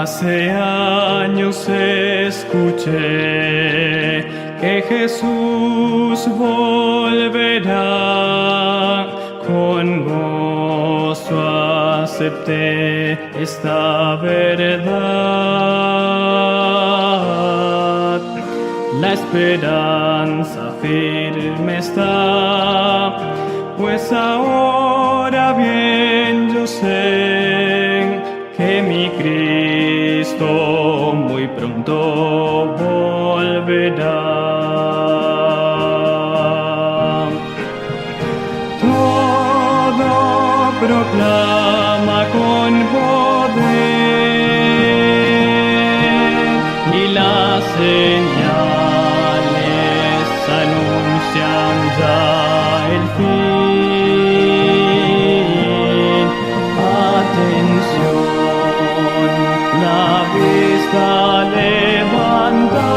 Hace años escuché que Jesús volverá, con gozo acepté esta verdad. La esperanza firme está, pues ahora bien yo sé que mi Cristo muy pronto volverá. Todo proclama con poder y las señales anuncian ya el fin. Atención, la vista levantad,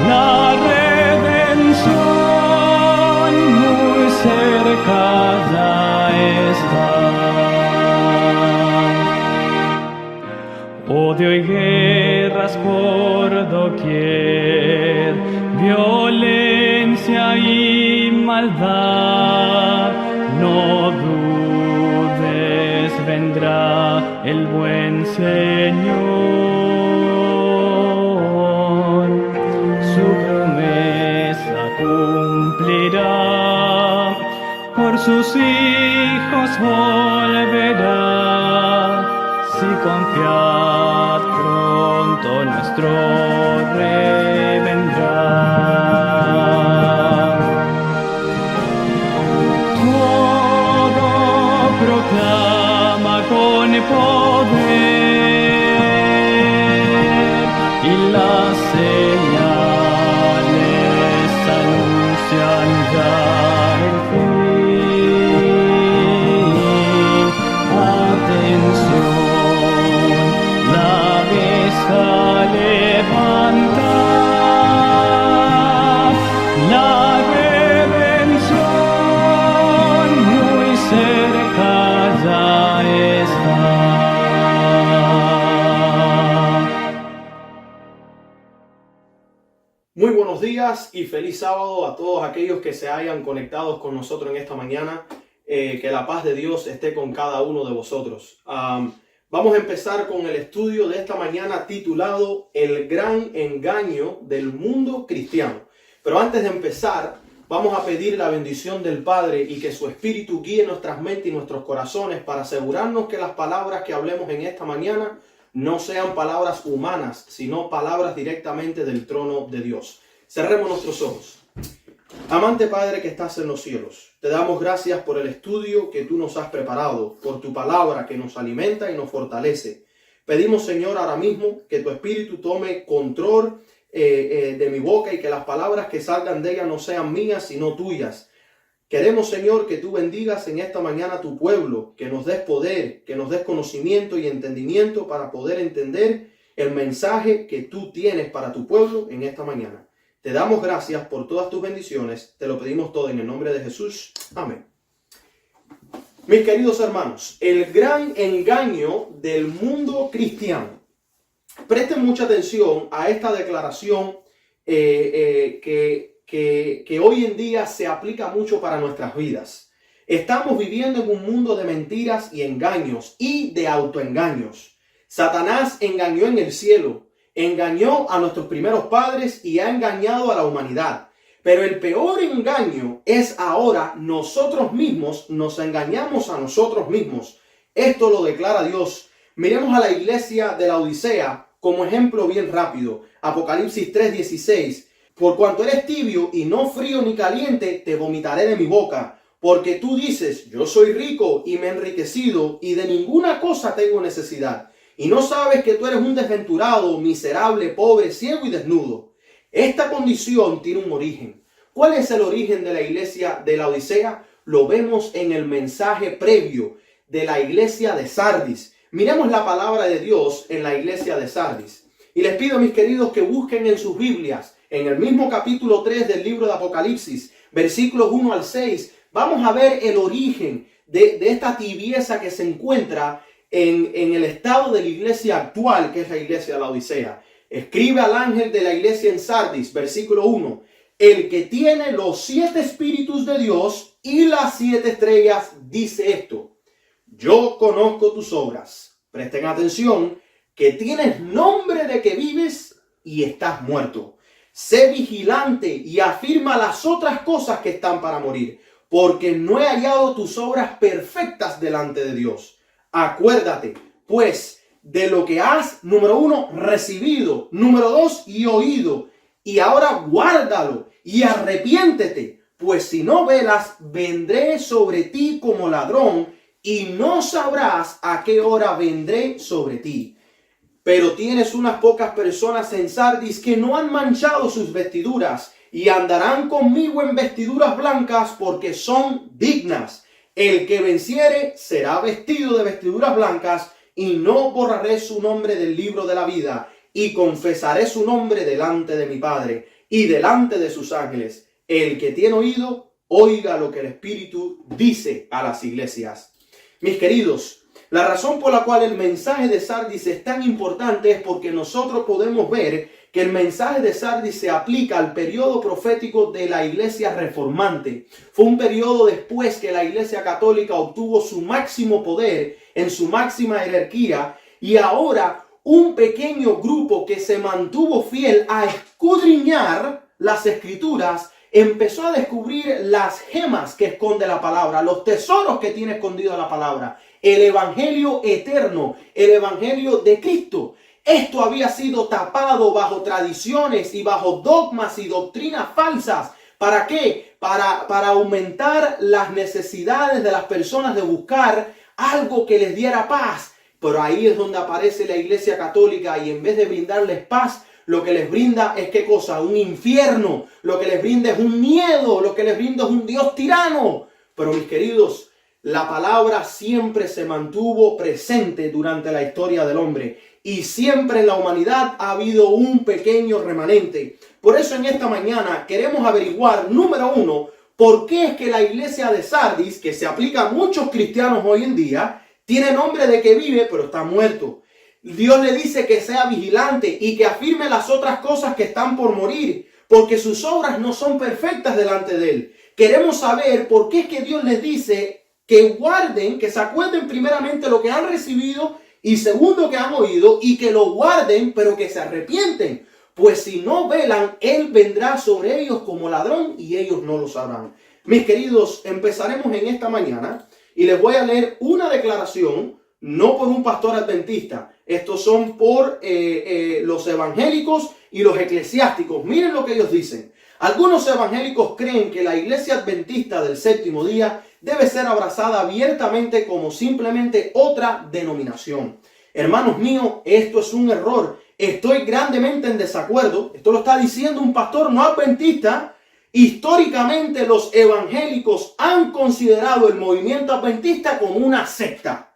la redención muy cerca ya está. Odio y guerras por doquier, violencia y maldad, no dudes, vendrá el buen Señor, su promesa cumplirá, por sus hijos volverá, si confiad pronto nuestro Rey vendrá. Proclama con poder y las señales anuncian ya el fin. Atención, la vista levanta, la redención muy cerca ya está. Muy buenos días y feliz sábado a todos aquellos que se hayan conectado con nosotros en esta mañana. Que la paz de Dios esté con cada uno de vosotros. Vamos a empezar con el estudio de esta mañana titulado El gran engaño del mundo cristiano. Pero antes de empezar, vamos a pedir la bendición del Padre y que su Espíritu guíe nuestras mentes y nuestros corazones para asegurarnos que las palabras que hablemos en esta mañana no sean palabras humanas, sino palabras directamente del trono de Dios. Cerremos nuestros ojos. Amante Padre que estás en los cielos, te damos gracias por el estudio que tú nos has preparado, por tu palabra que nos alimenta y nos fortalece. Pedimos, Señor, ahora mismo que tu Espíritu tome control de mi boca y que las palabras que salgan de ella no sean mías, sino tuyas. Queremos, Señor, que tú bendigas en esta mañana a tu pueblo, que nos des poder, que nos des conocimiento y entendimiento para poder entender el mensaje que tú tienes para tu pueblo en esta mañana. Te damos gracias por todas tus bendiciones. Te lo pedimos todo en el nombre de Jesús. Amén. Mis queridos hermanos, el gran engaño del mundo cristiano. Presten mucha atención a esta declaración que hoy en día se aplica mucho para nuestras vidas. Estamos viviendo en un mundo de mentiras y engaños y de autoengaños. Satanás engañó en el cielo. Engañó a nuestros primeros padres y ha engañado a la humanidad. Pero el peor engaño es ahora nosotros mismos nos engañamos a nosotros mismos. Esto lo declara Dios. Miremos a la iglesia de la Odisea como ejemplo bien rápido. Apocalipsis 3:16. Por cuanto eres tibio y no frío ni caliente, te vomitaré de mi boca. Porque tú dices, yo soy rico y me he enriquecido y de ninguna cosa tengo necesidad. Y no sabes que tú eres un desventurado, miserable, pobre, ciego y desnudo. Esta condición tiene un origen. ¿Cuál es el origen de la iglesia de la Odisea? Lo vemos en el mensaje previo de la iglesia de Sardis. Miremos la palabra de Dios en la iglesia de Sardis. Y les pido, mis queridos, que busquen en sus Biblias, en el mismo capítulo 3 del libro de Apocalipsis, versículos 1 al 6, vamos a ver el origen de esta tibieza que se encuentra en el estado de la iglesia actual, que es la iglesia de la Odisea. Escribe al ángel de la iglesia en Sardis, versículo 1. El que tiene los 7 espíritus de Dios y las 7 estrellas dice esto: yo conozco tus obras. Presten atención, que tienes nombre de que vives y estás muerto. Sé vigilante y afirma las otras cosas que están para morir, porque no he hallado tus obras perfectas delante de Dios. Acuérdate, pues, de lo que has, número 1, recibido, número 2, y oído, y ahora guárdalo y arrepiéntete, pues si no velas, vendré sobre ti como ladrón, y no sabrás a qué hora vendré sobre ti. Pero tienes unas pocas personas en Sardis que no han manchado sus vestiduras, y andarán conmigo en vestiduras blancas, porque son dignas. El que venciere será vestido de vestiduras blancas, y no borraré su nombre del libro de la vida, y confesaré su nombre delante de mi Padre y delante de sus ángeles. El que tiene oído, oiga lo que el Espíritu dice a las iglesias. Mis queridos, la razón por la cual el mensaje de Sardis es tan importante es porque nosotros podemos ver que el mensaje de Sardis se aplica al periodo profético de la iglesia reformante. Fue un periodo después que la iglesia católica obtuvo su máximo poder en su máxima jerarquía, y ahora un pequeño grupo que se mantuvo fiel a escudriñar las escrituras empezó a descubrir las gemas que esconde la palabra, los tesoros que tiene escondido la palabra, el evangelio eterno, el evangelio de Cristo. Esto había sido tapado bajo tradiciones y bajo dogmas y doctrinas falsas. ¿Para qué? Para aumentar las necesidades de las personas de buscar algo que les diera paz. Pero ahí es donde aparece la iglesia católica, y en vez de brindarles paz, lo que les brinda es ¿qué cosa? Un infierno. Lo que les brinda es un miedo. Lo que les brinda es un Dios tirano. Pero mis queridos, la palabra siempre se mantuvo presente durante la historia del hombre, y siempre en la humanidad ha habido un pequeño remanente. Por eso en esta mañana queremos averiguar, número 1, por qué es que la iglesia de Sardis, que se aplica a muchos cristianos hoy en día, tiene nombre de que vive pero está muerto. Dios le dice que sea vigilante y que afirme las otras cosas que están por morir, porque sus obras no son perfectas delante de él. Queremos saber por qué es que Dios les dice que guarden, que se acuerden primeramente lo que han recibido, y segundo, que han oído, y que lo guarden, pero que se arrepienten. Pues si no velan, él vendrá sobre ellos como ladrón, y ellos no lo sabrán. Mis queridos, empezaremos en esta mañana, y les voy a leer una declaración, no por un pastor adventista. Estos son por los evangélicos y los eclesiásticos. Miren lo que ellos dicen. Algunos evangélicos creen que la iglesia adventista del séptimo día debe ser abrazada abiertamente como simplemente otra denominación. Hermanos míos, esto es un error. Estoy grandemente en desacuerdo. Esto lo está diciendo un pastor no adventista. Históricamente los evangélicos han considerado el movimiento adventista como una secta.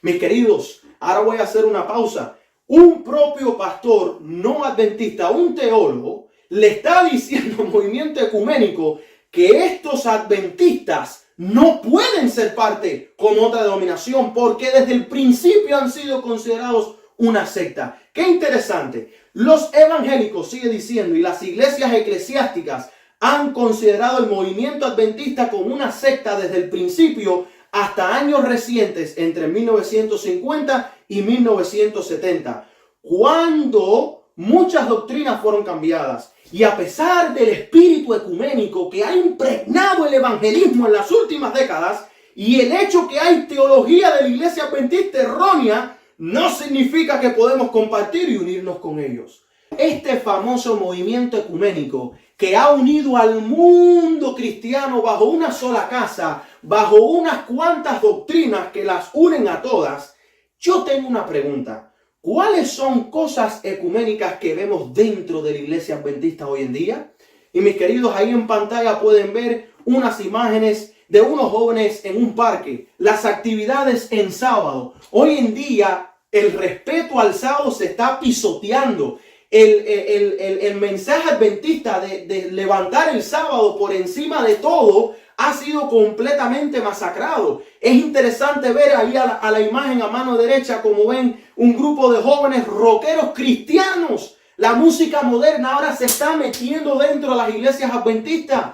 Mis queridos, ahora voy a hacer una pausa. Un propio pastor no adventista, un teólogo, le está diciendo al movimiento ecuménico que estos adventistas no pueden ser parte como otra denominación, porque desde el principio han sido considerados una secta. Qué interesante. Los evangélicos, sigue diciendo, y las iglesias eclesiásticas han considerado el movimiento adventista como una secta desde el principio hasta años recientes, entre 1950 y 1970, cuando muchas doctrinas fueron cambiadas. Y a pesar del espíritu ecuménico que ha impregnado el evangelismo en las últimas décadas, y el hecho que hay teología de la iglesia adventista errónea, no significa que podemos compartir y unirnos con ellos. Este famoso movimiento ecuménico que ha unido al mundo cristiano bajo una sola casa, bajo unas cuantas doctrinas que las unen a todas, yo tengo una pregunta. ¿Cuáles son cosas ecuménicas que vemos dentro de la iglesia adventista hoy en día? Y mis queridos, ahí en pantalla pueden ver unas imágenes de unos jóvenes en un parque, las actividades en sábado. Hoy en día el respeto al sábado se está pisoteando. El mensaje adventista de levantar el sábado por encima de todo ha sido completamente masacrado. Es interesante ver ahí a la imagen a mano derecha, como ven, un grupo de jóvenes rockeros cristianos. La música moderna ahora se está metiendo dentro de las iglesias adventistas.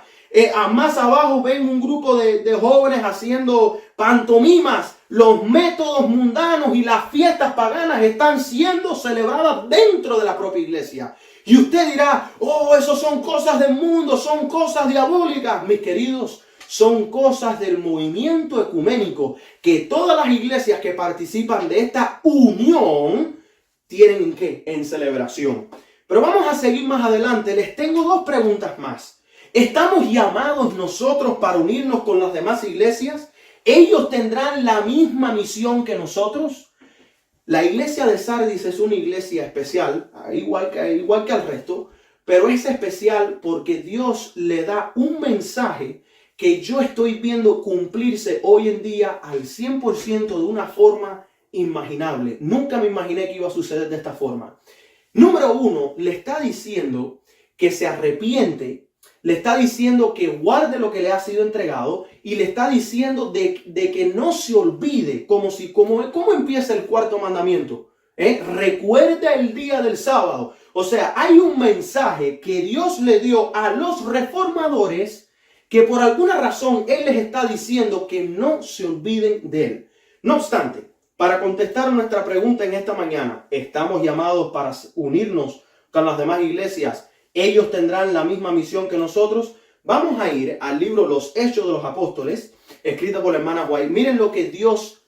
Más abajo ven un grupo de jóvenes haciendo pantomimas. Los métodos mundanos y las fiestas paganas están siendo celebradas dentro de la propia iglesia. Y usted dirá, oh, eso son cosas del mundo, son cosas diabólicas. Mis queridos, son cosas del movimiento ecuménico que todas las iglesias que participan de esta unión tienen en qué, en celebración. Pero vamos a seguir más adelante. Les tengo dos preguntas más. ¿Estamos llamados nosotros para unirnos con las demás iglesias? ¿Ellos tendrán la misma misión que nosotros? La iglesia de Sardis es una iglesia especial, igual que al resto, pero es especial porque Dios le da un mensaje que yo estoy viendo cumplirse hoy en día al 100% de una forma inimaginable. Nunca me imaginé que iba a suceder de esta forma. Número uno, le está diciendo que se arrepiente, le está diciendo que guarde lo que le ha sido entregado y le está diciendo de que no se olvide, ¿cómo empieza el cuarto mandamiento? Recuerda el día del sábado. O sea, hay un mensaje que Dios le dio a los reformadores que por alguna razón Él les está diciendo que no se olviden de Él. No obstante, para contestar nuestra pregunta en esta mañana, ¿estamos llamados para unirnos con las demás iglesias? ¿Ellos tendrán la misma misión que nosotros? Vamos a ir al libro Los Hechos de los Apóstoles, escrito por la hermana White. Miren lo que Dios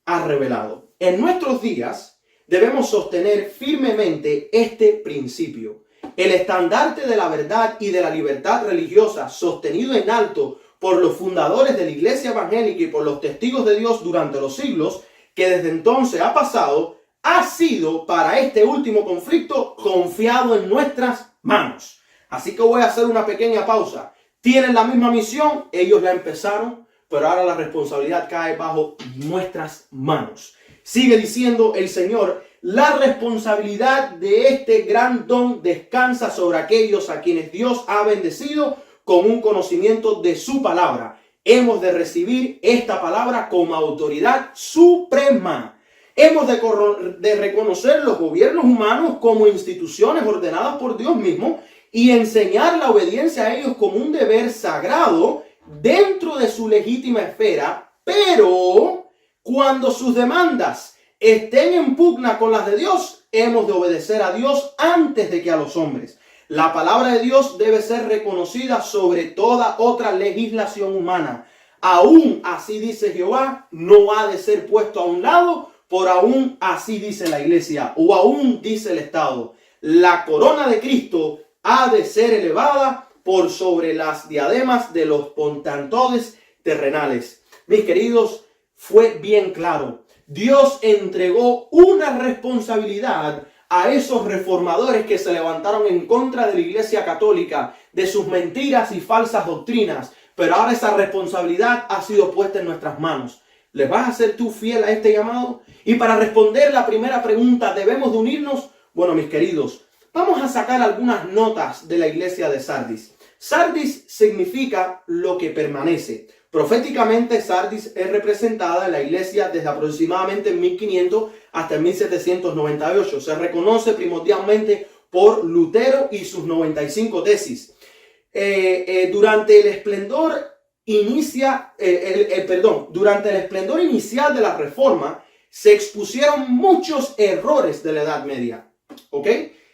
ha revelado. En nuestros días debemos sostener firmemente este principio. El estandarte de la verdad y de la libertad religiosa, sostenido en alto por los fundadores de la iglesia evangélica y por los testigos de Dios durante los siglos, que desde entonces ha pasado, ha sido para este último conflicto confiado en nuestras manos. Así que voy a hacer una pequeña pausa. Tienen la misma misión, ellos la empezaron, pero ahora la responsabilidad cae bajo nuestras manos. Sigue diciendo el Señor, la responsabilidad de este gran don descansa sobre aquellos a quienes Dios ha bendecido con un conocimiento de su palabra. Hemos de recibir esta palabra como autoridad suprema. Hemos de reconocer los gobiernos humanos como instituciones ordenadas por Dios mismo y enseñar la obediencia a ellos como un deber sagrado dentro de su legítima esfera, pero cuando sus demandas estén en pugna con las de Dios, hemos de obedecer a Dios antes de que a los hombres. La palabra de Dios debe ser reconocida sobre toda otra legislación humana. Aún así dice Jehová, no ha de ser puesto a un lado, por aún así dice la iglesia, o aún dice el Estado. La corona de Cristo ha de ser elevada por sobre las diademas de los potentodes terrenales. Mis queridos, fue bien claro. Dios entregó una responsabilidad a esos reformadores que se levantaron en contra de la Iglesia Católica, de sus mentiras y falsas doctrinas, pero ahora esa responsabilidad ha sido puesta en nuestras manos. ¿Les vas a ser tú fiel a este llamado? Y para responder la primera pregunta, ¿debemos de unirnos? Bueno, mis queridos, vamos a sacar algunas notas de la iglesia de Sardis. Sardis significa lo que permanece. Proféticamente, Sardis es representada en la iglesia desde aproximadamente 1500 hasta 1798. Se reconoce primordialmente por Lutero y sus 95 tesis. Durante el esplendor inicial de la Reforma, se expusieron muchos errores de la Edad Media. ¿Ok?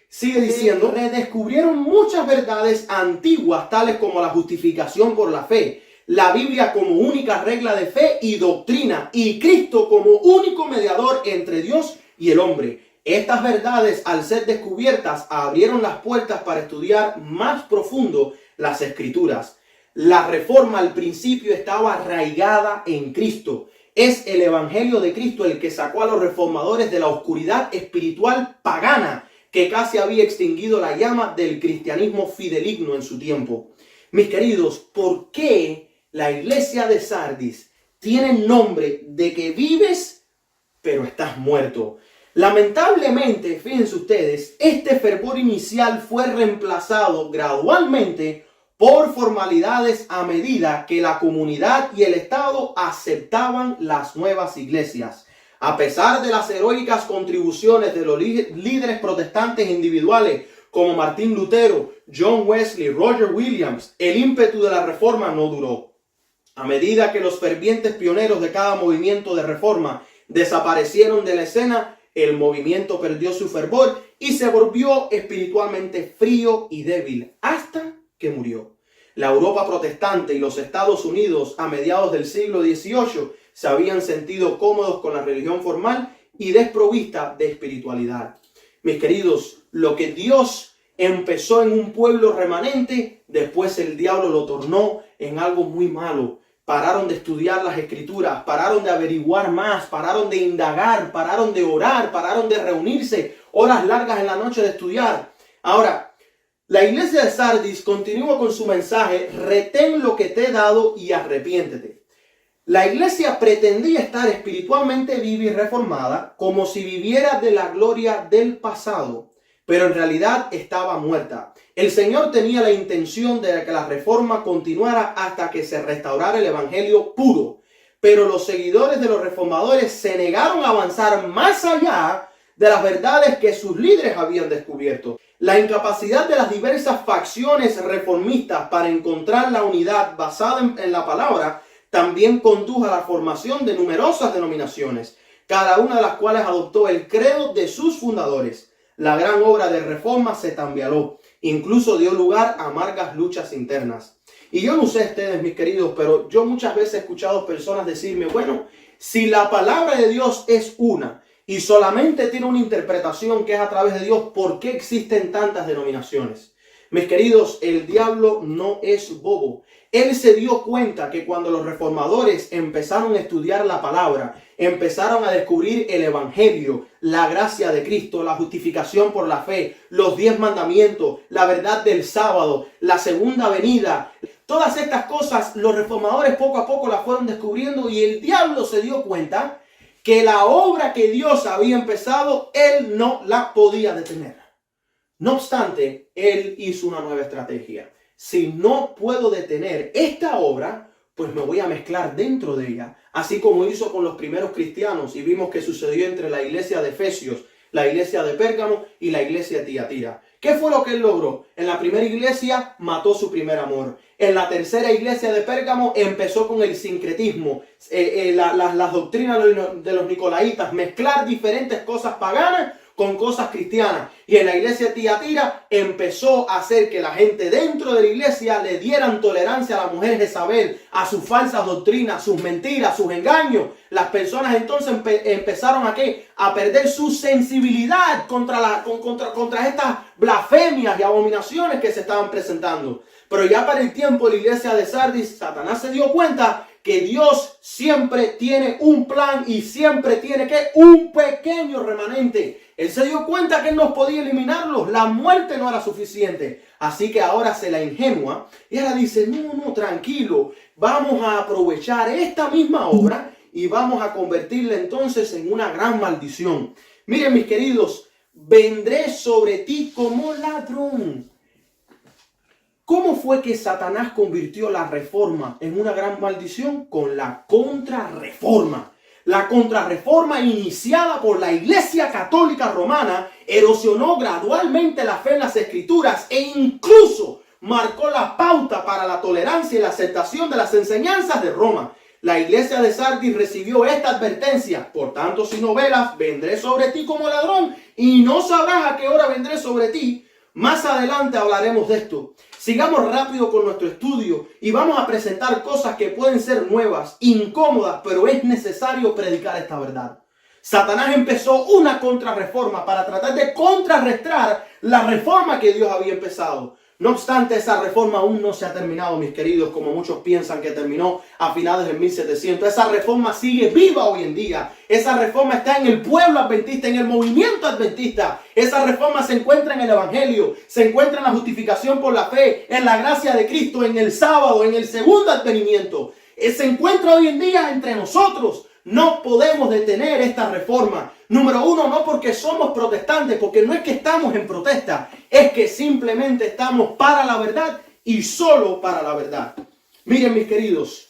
Sigue diciendo, redescubrieron muchas verdades antiguas, tales como la justificación por la fe, la Biblia como única regla de fe y doctrina, y Cristo como único mediador entre Dios y el hombre. Estas verdades, al ser descubiertas, abrieron las puertas para estudiar más profundo las Escrituras. La Reforma al principio estaba arraigada en Cristo. Es el Evangelio de Cristo el que sacó a los reformadores de la oscuridad espiritual pagana que casi había extinguido la llama del cristianismo fideligno en su tiempo. Mis queridos, ¿por qué la iglesia de Sardis tiene nombre de que vives, pero estás muerto? Lamentablemente, fíjense ustedes, este fervor inicial fue reemplazado gradualmente por formalidades a medida que la comunidad y el Estado aceptaban las nuevas iglesias. A pesar de las heroicas contribuciones de los líderes protestantes individuales como Martín Lutero, John Wesley, Roger Williams, el ímpetu de la reforma no duró. A medida que los fervientes pioneros de cada movimiento de reforma desaparecieron de la escena, el movimiento perdió su fervor y se volvió espiritualmente frío y débil hasta que murió. La Europa protestante y los Estados Unidos a mediados del siglo XVIII se habían sentido cómodos con la religión formal y desprovista de espiritualidad. Mis queridos, lo que Dios empezó en un pueblo remanente, después el diablo lo tornó en algo muy malo. Pararon de estudiar las escrituras, pararon de averiguar más, pararon de indagar, pararon de orar, pararon de reunirse horas largas en la noche de estudiar. Ahora, la iglesia de Sardis continúa con su mensaje: retén lo que te he dado y arrepiéntete. La iglesia pretendía estar espiritualmente viva y reformada, como si viviera de la gloria del pasado, pero en realidad estaba muerta. El Señor tenía la intención de que la reforma continuara hasta que se restaurara el evangelio puro, pero los seguidores de los reformadores se negaron a avanzar más allá de las verdades que sus líderes habían descubierto. La incapacidad de las diversas facciones reformistas para encontrar la unidad basada en la palabra también condujo a la formación de numerosas denominaciones, cada una de las cuales adoptó el credo de sus fundadores. La gran obra de reforma se tambaló, incluso dio lugar a amargas luchas internas. Y yo no sé ustedes, mis queridos, pero yo muchas veces he escuchado personas decirme: bueno, si la palabra de Dios es una y solamente tiene una interpretación que es a través de Dios, ¿por qué existen tantas denominaciones? Mis queridos, el diablo no es bobo. Él se dio cuenta que cuando los reformadores empezaron a estudiar la palabra, empezaron a descubrir el evangelio, la gracia de Cristo, la justificación por la fe, los 10 mandamientos, la verdad del sábado, la segunda venida, todas estas cosas los reformadores poco a poco las fueron descubriendo, y el diablo se dio cuenta que la obra que Dios había empezado, él no la podía detener. No obstante, él hizo una nueva estrategia. Si no puedo detener esta obra, pues me voy a mezclar dentro de ella. Así como hizo con los primeros cristianos, y vimos que sucedió entre la iglesia de Efesios, la iglesia de Pérgamo y la iglesia de Tiatira. ¿Qué fue lo que él logró? En la primera iglesia mató su primer amor. En la tercera iglesia de Pérgamo empezó con el sincretismo, las doctrinas de los nicolaitas, mezclar diferentes cosas paganas con cosas cristianas. Y en la iglesia de Tiatira empezó a hacer que la gente dentro de la iglesia le dieran tolerancia a la mujer Jezabel, a sus falsas doctrinas, sus mentiras, sus engaños. Las personas entonces empezaron a perder su sensibilidad contra estas blasfemias y abominaciones que se estaban presentando. Pero ya para el tiempo de la iglesia de Sardis, Satanás se dio cuenta que Dios siempre tiene un plan y siempre tiene un pequeño remanente. Él se dio cuenta que él no podía eliminarlos. La muerte no era suficiente. Así que ahora se la ingenua y ahora dice: no, tranquilo. Vamos a aprovechar esta misma obra y vamos a convertirla entonces en una gran maldición. Miren, mis queridos, vendré sobre ti como ladrón. ¿Cómo fue que Satanás convirtió la reforma en una gran maldición? Con la contrarreforma. La contrarreforma, iniciada por la Iglesia Católica Romana, erosionó gradualmente la fe en las Escrituras e incluso marcó la pauta para la tolerancia y la aceptación de las enseñanzas de Roma. La iglesia de Sardis recibió esta advertencia: por tanto, si no velas, vendré sobre ti como ladrón y no sabrás a qué hora vendré sobre ti. Más adelante hablaremos de esto. Sigamos rápido con nuestro estudio y vamos a presentar cosas que pueden ser nuevas, incómodas, pero es necesario predicar esta verdad. Satanás empezó una contrarreforma para tratar de contrarrestar la reforma que Dios había empezado. No obstante, esa reforma aún no se ha terminado, mis queridos, como muchos piensan que terminó a finales del 1700. Esa reforma sigue viva hoy en día. Esa reforma está en el pueblo adventista, en el movimiento adventista. Esa reforma se encuentra en el evangelio, se encuentra en la justificación por la fe, en la gracia de Cristo, en el sábado, en el segundo advenimiento. Se encuentra hoy en día entre nosotros. No podemos detener esta reforma. Número uno, no porque somos protestantes, porque no es que estamos en protesta, es que simplemente estamos para la verdad y solo para la verdad. Miren, mis queridos,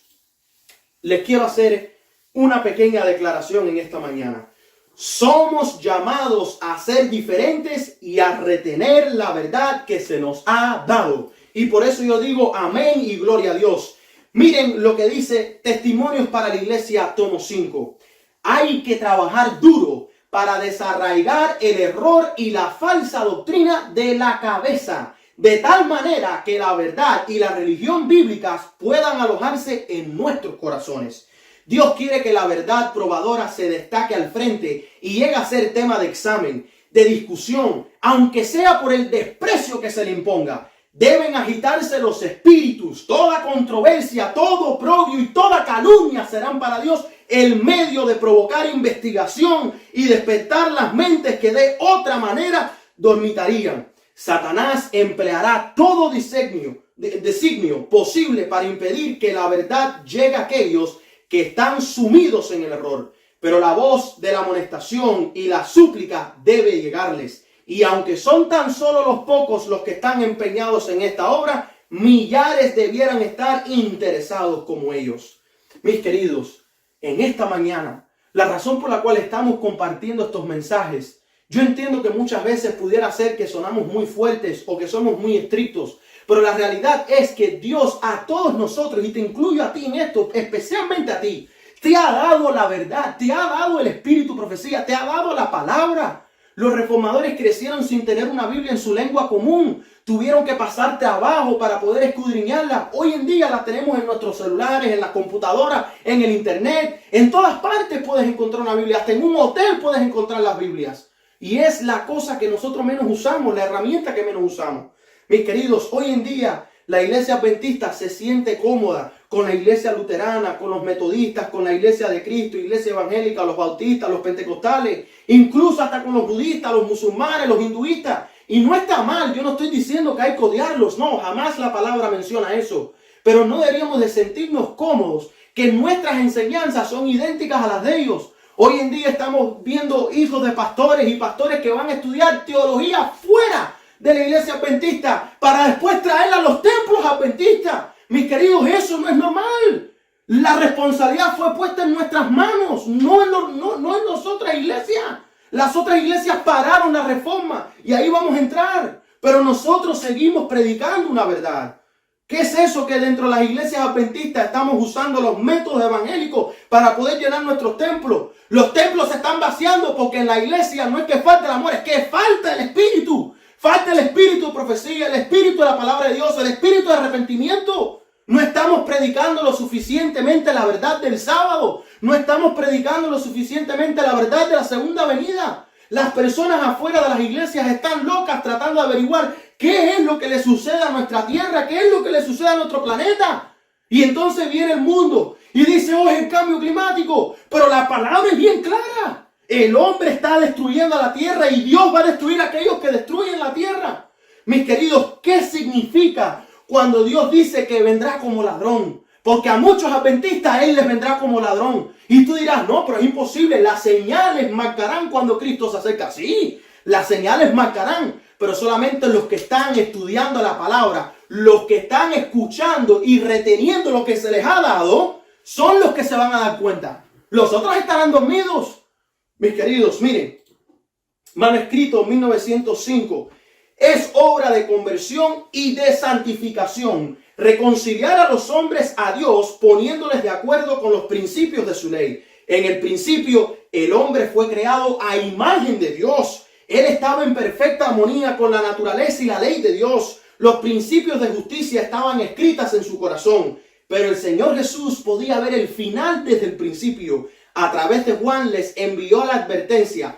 les quiero hacer una pequeña declaración en esta mañana. Somos llamados a ser diferentes y a retener la verdad que se nos ha dado. Y por eso yo digo amén y gloria a Dios. Miren lo que dice Testimonios para la Iglesia, tomo 5. Hay que trabajar duro para desarraigar el error y la falsa doctrina de la cabeza, de tal manera que la verdad y la religión bíblicas puedan alojarse en nuestros corazones. Dios quiere que la verdad probadora se destaque al frente y llegue a ser tema de examen, de discusión, aunque sea por el desprecio que se le imponga. Deben agitarse los espíritus, toda controversia, todo oprobio y toda calumnia serán para Dios el medio de provocar investigación y despertar las mentes que de otra manera dormitarían. Satanás empleará todo designio posible para impedir que la verdad llegue a aquellos que están sumidos en el error. Pero la voz de la amonestación y la súplica debe llegarles. Y aunque son tan solo los pocos los que están empeñados en esta obra, millares debieran estar interesados como ellos. Mis queridos, en esta mañana, la razón por la cual estamos compartiendo estos mensajes, yo entiendo que muchas veces pudiera ser que sonamos muy fuertes o que somos muy estrictos, pero la realidad es que Dios a todos nosotros, y te incluyo a ti en esto, especialmente a ti, te ha dado la verdad, te ha dado el espíritu profecía, te ha dado la palabra. Los reformadores crecieron sin tener una Biblia en su lengua común. Tuvieron que pasar trabajo para poder escudriñarla. Hoy en día la tenemos en nuestros celulares, en la computadora, en el internet. En todas partes puedes encontrar una Biblia. Hasta en un hotel puedes encontrar las Biblias. Y es la cosa que nosotros menos usamos, la herramienta que menos usamos. Mis queridos, hoy en día la iglesia adventista se siente cómoda con la iglesia luterana, con los metodistas, con la iglesia de Cristo, iglesia evangélica, los bautistas, los pentecostales, incluso hasta con los budistas, los musulmanes, los hinduistas. Y no está mal, yo no estoy diciendo que hay que odiarlos, no, jamás la palabra menciona eso. Pero no deberíamos de sentirnos cómodos que nuestras enseñanzas son idénticas a las de ellos. Hoy en día estamos viendo hijos de pastores y pastores que van a estudiar teología fuera de la iglesia adventista para después traerla a los templos adventistas. Mis queridos, eso no es normal. La responsabilidad fue puesta en nuestras manos, no en las otras iglesias. Las otras iglesias pararon la reforma y ahí vamos a entrar. Pero nosotros seguimos predicando una verdad. ¿Qué es eso que dentro de las iglesias adventistas estamos usando los métodos evangélicos para poder llenar nuestros templos? Los templos se están vaciando porque en la iglesia no es que falte el amor, es que falta el espíritu. Falta el espíritu de profecía, el espíritu de la palabra de Dios, el espíritu de arrepentimiento. No estamos predicando lo suficientemente la verdad del sábado. No estamos predicando lo suficientemente la verdad de la segunda venida. Las personas afuera de las iglesias están locas tratando de averiguar qué es lo que le sucede a nuestra tierra, qué es lo que le sucede a nuestro planeta. Y entonces viene el mundo y dice, oh, es el cambio climático. Pero la palabra es bien clara. El hombre está destruyendo a la tierra y Dios va a destruir a aquellos que destruyen la tierra. Mis queridos, ¿qué significa cuando Dios dice que vendrá como ladrón? Porque a muchos adventistas Él les vendrá como ladrón. Y tú dirás, no, pero es imposible. Las señales marcarán cuando Cristo se acerca. Sí, las señales marcarán. Pero solamente los que están estudiando la palabra, los que están escuchando y reteniendo lo que se les ha dado, son los que se van a dar cuenta. Los otros estarán dormidos. Mis queridos, miren, manuscrito 1905, es obra de conversión y de santificación, reconciliar a los hombres a Dios poniéndoles de acuerdo con los principios de su ley. En el principio, el hombre fue creado a imagen de Dios. Él estaba en perfecta armonía con la naturaleza y la ley de Dios. Los principios de justicia estaban escritas en su corazón. Pero el Señor Jesús podía ver el final desde el principio. A través de Juan les envió la advertencia.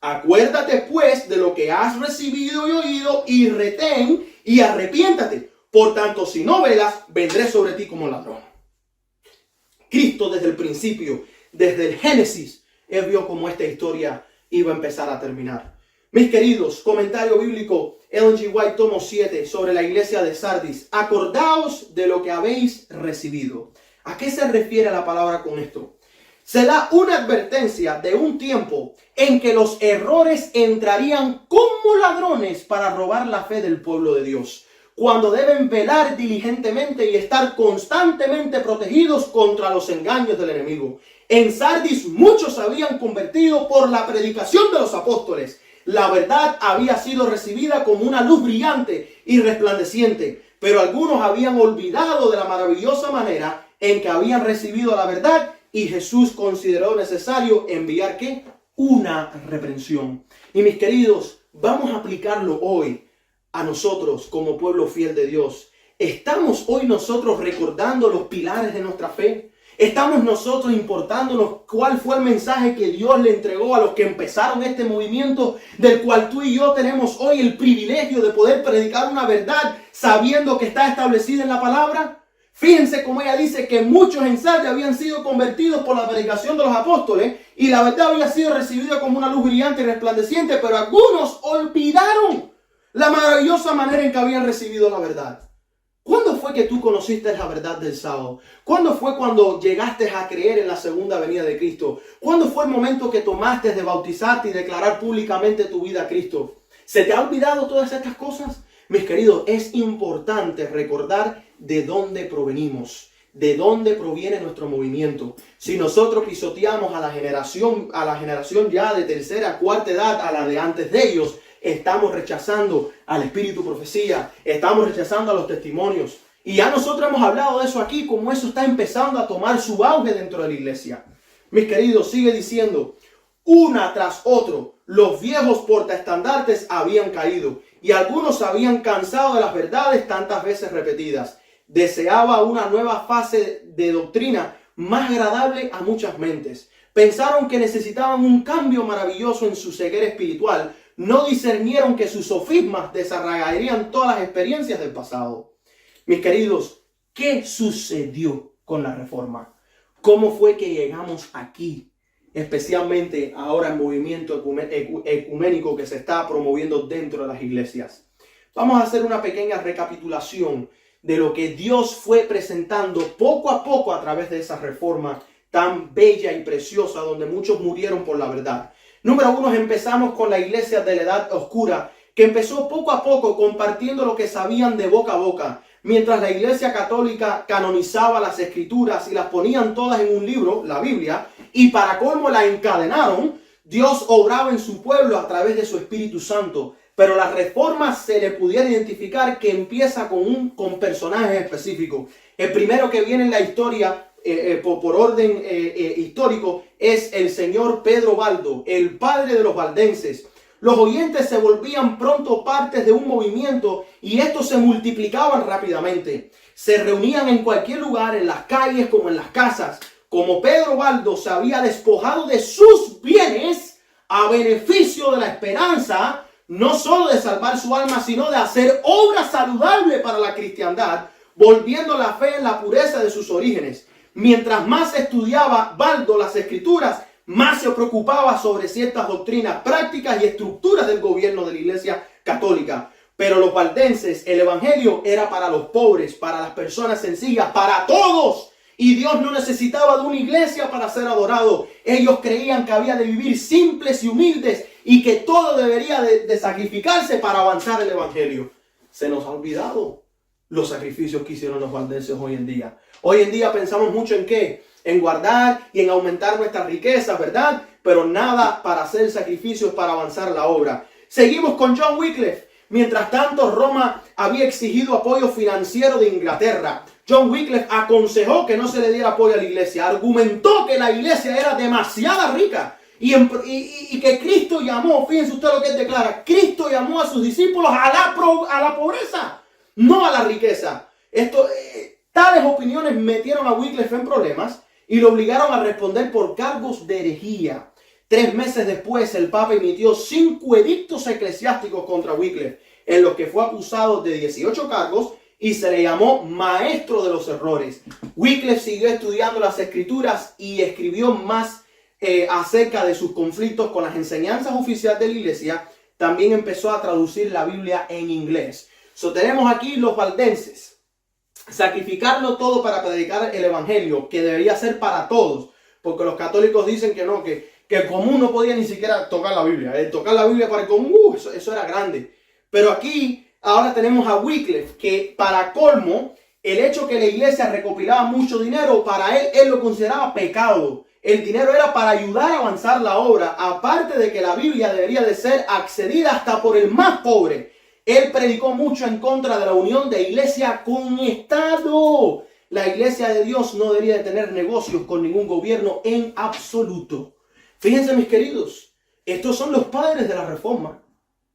Acuérdate pues de lo que has recibido y oído y retén y arrepiéntate. Por tanto, si no velas, vendré sobre ti como ladrón. Cristo desde el principio, desde el Génesis, Él vio cómo esta historia iba a empezar a terminar. Mis queridos, comentario bíblico, Ellen G. White, tomo 7, sobre la iglesia de Sardis. Acordaos de lo que habéis recibido. ¿A qué se refiere la palabra con esto? Se da una advertencia de un tiempo en que los errores entrarían como ladrones para robar la fe del pueblo de Dios. cuando deben velar diligentemente y estar constantemente protegidos contra los engaños del enemigo. En Sardis muchos se habían convertido por la predicación de los apóstoles. La verdad había sido recibida como una luz brillante y resplandeciente, pero algunos habían olvidado de la maravillosa manera en que habían recibido la verdad, y Jesús consideró necesario enviar ¿qué? Una reprensión. Y mis queridos, vamos a aplicarlo hoy a nosotros como pueblo fiel de Dios. ¿Estamos hoy nosotros recordando los pilares de nuestra fe? ¿Estamos nosotros importándonos cuál fue el mensaje que Dios le entregó a los que empezaron este movimiento, del cual tú y yo tenemos hoy el privilegio de poder predicar una verdad sabiendo que está establecida en la palabra? Fíjense cómo ella dice que muchos en Sardis habían sido convertidos por la predicación de los apóstoles y la verdad había sido recibida como una luz brillante y resplandeciente, pero algunos olvidaron la maravillosa manera en que habían recibido la verdad. ¿Cuándo fue que tú conociste la verdad del sábado? ¿Cuándo fue cuando llegaste a creer en la segunda venida de Cristo? ¿Cuándo fue el momento que tomaste de bautizarte y declarar públicamente tu vida a Cristo? ¿Se te ha olvidado todas estas cosas? Mis queridos, es importante recordar de dónde provenimos, de dónde proviene nuestro movimiento. Si nosotros pisoteamos a la generación ya de tercera, cuarta edad, a la de antes de ellos, estamos rechazando al espíritu profecía, estamos rechazando a los testimonios. Y ya nosotros hemos hablado de eso aquí, como eso está empezando a tomar su auge dentro de la iglesia. Mis queridos, sigue diciendo, una tras otro, los viejos portaestandartes habían caído y algunos se habían cansado de las verdades tantas veces repetidas. Deseaba una nueva fase de doctrina más agradable a muchas mentes. Pensaron que necesitaban un cambio maravilloso en su ceguera espiritual. No discernieron que sus sofismas desarraigarían todas las experiencias del pasado. Mis queridos, ¿qué sucedió con la reforma? ¿Cómo fue que llegamos aquí? Especialmente ahora el movimiento ecuménico que se está promoviendo dentro de las iglesias. Vamos a hacer una pequeña recapitulación de lo que Dios fue presentando poco a poco a través de esa reforma tan bella y preciosa, donde muchos murieron por la verdad. Número uno, empezamos con la iglesia de la Edad Oscura, que empezó poco a poco compartiendo lo que sabían de boca a boca, mientras la iglesia católica canonizaba las escrituras y las ponían todas en un libro, la Biblia, y para colmo la encadenaron. Dios obraba en su pueblo a través de su Espíritu Santo, pero la reforma se le pudiera identificar que empieza con personajes específicos. El primero que viene en la historia, por orden histórico, es el señor Pedro Baldo, el padre de los valdenses. Los oyentes se volvían pronto partes de un movimiento y estos se multiplicaban rápidamente. Se reunían en cualquier lugar, en las calles como en las casas. Como Pedro Baldo se había despojado de sus bienes a beneficio de la esperanza, no solo de salvar su alma, sino de hacer obra saludable para la cristiandad, volviendo la fe en la pureza de sus orígenes. Mientras más estudiaba Baldo las escrituras, más se preocupaba sobre ciertas doctrinas, prácticas y estructuras del gobierno de la iglesia católica. Pero los valdenses, el evangelio era para los pobres, para las personas sencillas, para todos. Y Dios no necesitaba de una iglesia para ser adorado. Ellos creían que había de vivir simples y humildes y que todo debería de sacrificarse para avanzar el evangelio. Se nos ha olvidado los sacrificios que hicieron los valdenses hoy en día. Hoy en día pensamos mucho en ¿qué? En guardar y en aumentar nuestras riquezas, ¿verdad? Pero nada para hacer sacrificios para avanzar la obra. Seguimos con John Wycliffe. Mientras tanto, Roma había exigido apoyo financiero de Inglaterra. John Wycliffe aconsejó que no se le diera apoyo a la iglesia. Argumentó que la iglesia era demasiado rica y que Cristo llamó, fíjense usted lo que él declara, Cristo llamó a sus discípulos a la pobreza, no a la riqueza. Tales opiniones metieron a Wycliffe en problemas y lo obligaron a responder por cargos de herejía. 3 meses después, el Papa emitió 5 edictos eclesiásticos contra Wycliffe, en los que fue acusado de 18 cargos y se le llamó maestro de los errores. Wycliffe siguió estudiando las escrituras y escribió más acerca de sus conflictos con las enseñanzas oficiales de la iglesia. También empezó a traducir la Biblia en inglés. Tenemos aquí los valdenses. Sacrificarlo todo para predicar el evangelio, que debería ser para todos, porque los católicos dicen que no, que el común no podía ni siquiera tocar la Biblia. Tocar la Biblia para el común, eso era grande. Pero aquí ahora tenemos a Wycliffe, que para colmo, el hecho que la iglesia recopilaba mucho dinero, para él lo consideraba pecado. El dinero era para ayudar a avanzar la obra, aparte de que la Biblia debería de ser accedida hasta por el más pobre. Él predicó mucho en contra de la unión de iglesia con Estado. La iglesia de Dios no debería de tener negocios con ningún gobierno en absoluto. Fíjense, mis queridos, estos son los padres de la reforma.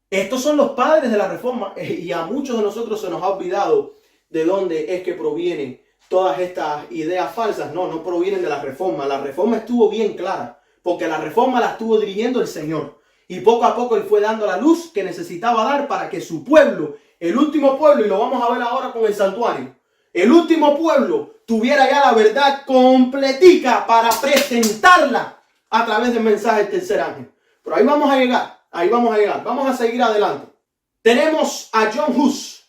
Estos son los padres de la reforma, y a muchos de nosotros se nos ha olvidado de dónde es que provienen todas estas ideas falsas. No provienen de la reforma. La reforma estuvo bien clara, porque la reforma la estuvo dirigiendo el Señor. Y poco a poco Él fue dando la luz que necesitaba dar para que su pueblo, el último pueblo, y lo vamos a ver ahora con el santuario, el último pueblo tuviera ya la verdad completica para presentarla a través del mensaje del tercer ángel. Pero ahí vamos a llegar, Vamos a seguir adelante. Tenemos a John Hus.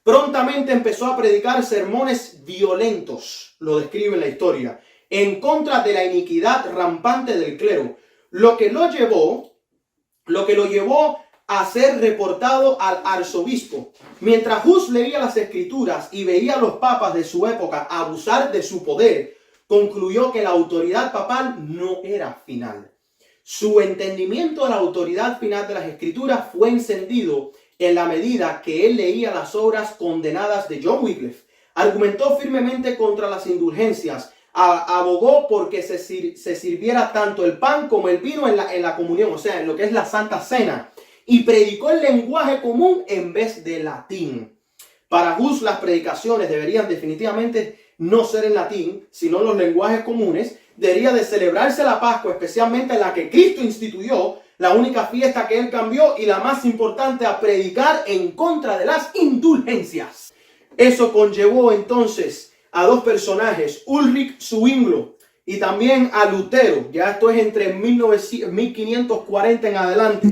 Prontamente empezó a predicar sermones violentos, lo describe la historia, en contra de la iniquidad rampante del clero, lo que lo llevó a ser reportado al arzobispo. Mientras Hus leía las escrituras y veía a los papas de su época abusar de su poder, concluyó que la autoridad papal no era final. Su entendimiento de la autoridad final de las escrituras fue encendido en la medida que él leía las obras condenadas de John Wycliffe. Argumentó firmemente contra las indulgencias, abogó porque se sirviera tanto el pan como el vino en la comunión, o sea, en lo que es la Santa Cena, y predicó el lenguaje común en vez de latín. Para Hus, las predicaciones deberían definitivamente no ser en latín, sino los lenguajes comunes. Debería de celebrarse la Pascua, especialmente en la que Cristo instituyó, la única fiesta que Él cambió y la más importante, a predicar en contra de las indulgencias. Eso conllevó entonces a dos personajes, Ulrich Zwinglio y también a Lutero. Ya esto es entre 1540 en adelante.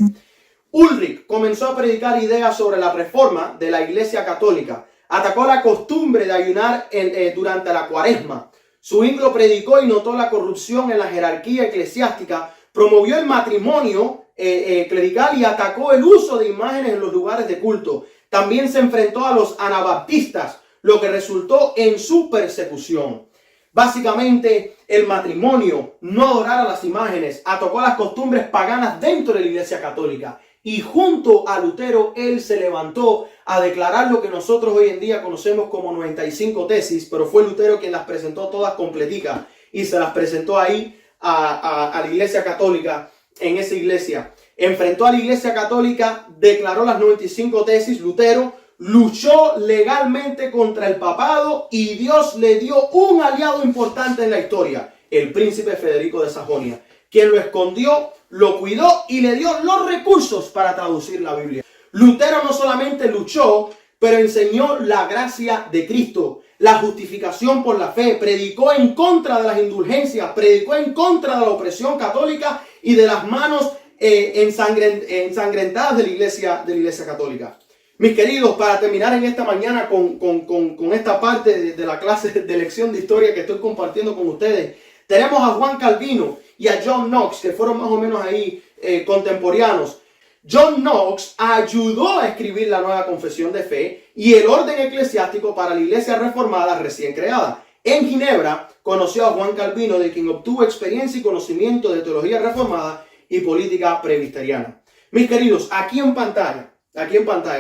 Ulrich comenzó a predicar ideas sobre la reforma de la Iglesia Católica. Atacó la costumbre de ayunar durante la Cuaresma. Zwinglio predicó y notó la corrupción en la jerarquía eclesiástica, promovió el matrimonio clerical y atacó el uso de imágenes en los lugares de culto. También se enfrentó a los anabaptistas, lo que resultó en su persecución. Básicamente, el matrimonio, no adorar a las imágenes, atacó las costumbres paganas dentro de la Iglesia Católica. Y junto a Lutero, él se levantó a declarar lo que nosotros hoy en día conocemos como 95 tesis, pero fue Lutero quien las presentó todas completicas y se las presentó ahí a la Iglesia Católica. En esa iglesia enfrentó a la Iglesia Católica, declaró las 95 tesis. Lutero luchó legalmente contra el papado y Dios le dio un aliado importante en la historia, el príncipe Federico de Sajonia, quien lo escondió, lo cuidó y le dio los recursos para traducir la Biblia. Lutero no solamente luchó, pero enseñó la gracia de Cristo, la justificación por la fe, predicó en contra de las indulgencias, predicó en contra de la opresión católica y de las manos ensangrentadas de la Iglesia Católica. Mis queridos, para terminar en esta mañana con esta parte de la clase de lección de historia que estoy compartiendo con ustedes, tenemos a Juan Calvino y a John Knox, que fueron más o menos ahí contemporáneos. John Knox ayudó a escribir la Nueva Confesión de Fe y el orden eclesiástico para la Iglesia Reformada recién creada. En Ginebra conoció a Juan Calvino, de quien obtuvo experiencia y conocimiento de teología reformada y política presbiteriana. Mis queridos, aquí en pantalla,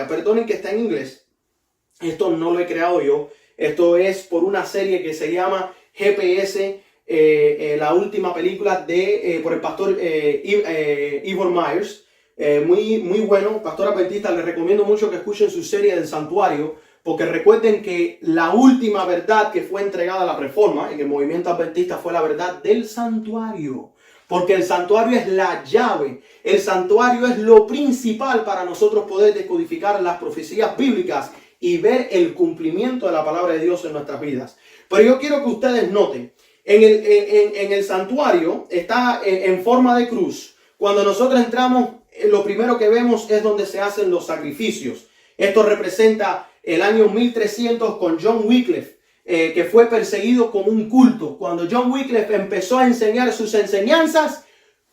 perdonen que está en inglés, esto no lo he creado yo, esto es por una serie que se llama GPS, la última película por el pastor Ivor Myers. Muy bueno, pastor adventista, les recomiendo mucho que escuchen su serie del santuario, porque recuerden que la última verdad que fue entregada a la reforma en el movimiento adventista fue la verdad del santuario, porque el santuario es la llave, el santuario es lo principal para nosotros poder descodificar las profecías bíblicas y ver el cumplimiento de la palabra de Dios en nuestras vidas. Pero yo quiero que ustedes noten, en el santuario está en forma de cruz. Cuando nosotros entramos, lo primero que vemos es donde se hacen los sacrificios. Esto representa el año 1300 con John Wycliffe, que fue perseguido como un culto. Cuando John Wycliffe empezó a enseñar sus enseñanzas,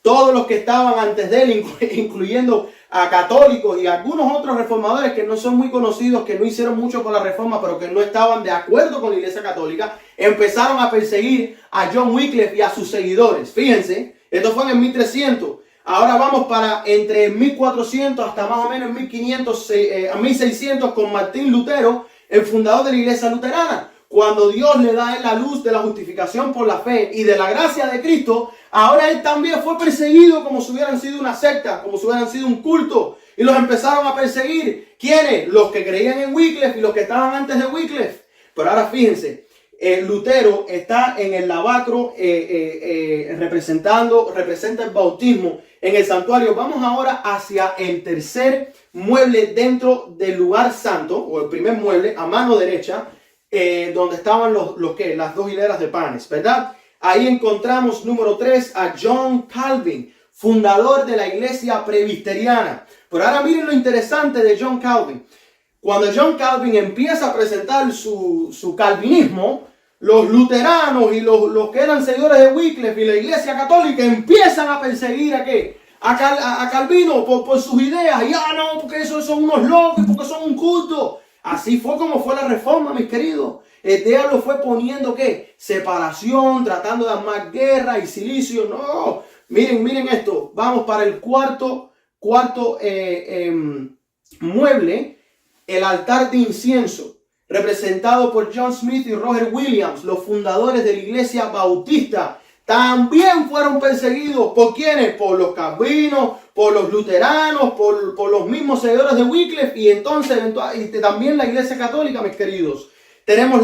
todos los que estaban antes de él, incluyendo a católicos y algunos otros reformadores que no son muy conocidos, que no hicieron mucho con la reforma, pero que no estaban de acuerdo con la Iglesia Católica, empezaron a perseguir a John Wycliffe y a sus seguidores. Fíjense, esto fue en el 1300. Ahora vamos para entre 1400 hasta más o menos 1500 a 1600 con Martín Lutero, el fundador de la Iglesia Luterana. Cuando Dios le da a él la luz de la justificación por la fe y de la gracia de Cristo, ahora él también fue perseguido como si hubieran sido una secta, como si hubieran sido un culto. Y los empezaron a perseguir. ¿Quiénes? Los que creían en Wycliffe y los que estaban antes de Wycliffe. Pero ahora fíjense, Lutero está en el lavacro representa el bautismo en el santuario. Vamos ahora hacia el tercer mueble dentro del lugar santo, o el primer mueble a mano derecha, donde estaban las dos hileras de panes, ¿verdad? Ahí encontramos número 3 a John Calvin, fundador de la iglesia presbiteriana. Pero ahora miren lo interesante de John Calvin. Cuando John Calvin empieza a presentar su calvinismo, los luteranos y los que eran seguidores de Wycliffe y la iglesia católica empiezan a perseguir ¿a qué? A Calvino por sus ideas. Y no, porque esos son unos locos, porque son un culto. Así fue como fue la reforma, mis queridos. El diablo fue poniendo ¿qué? Separación, tratando de armar guerra y silicio. No, miren esto. Vamos para el cuarto mueble, el altar de incienso, representado por John Smith y Roger Williams, los fundadores de la iglesia bautista. También fueron perseguidos. ¿Por quiénes? Por los calvinos, por los luteranos, por los mismos seguidores de Wycliffe y entonces también la iglesia católica, mis queridos. Tenemos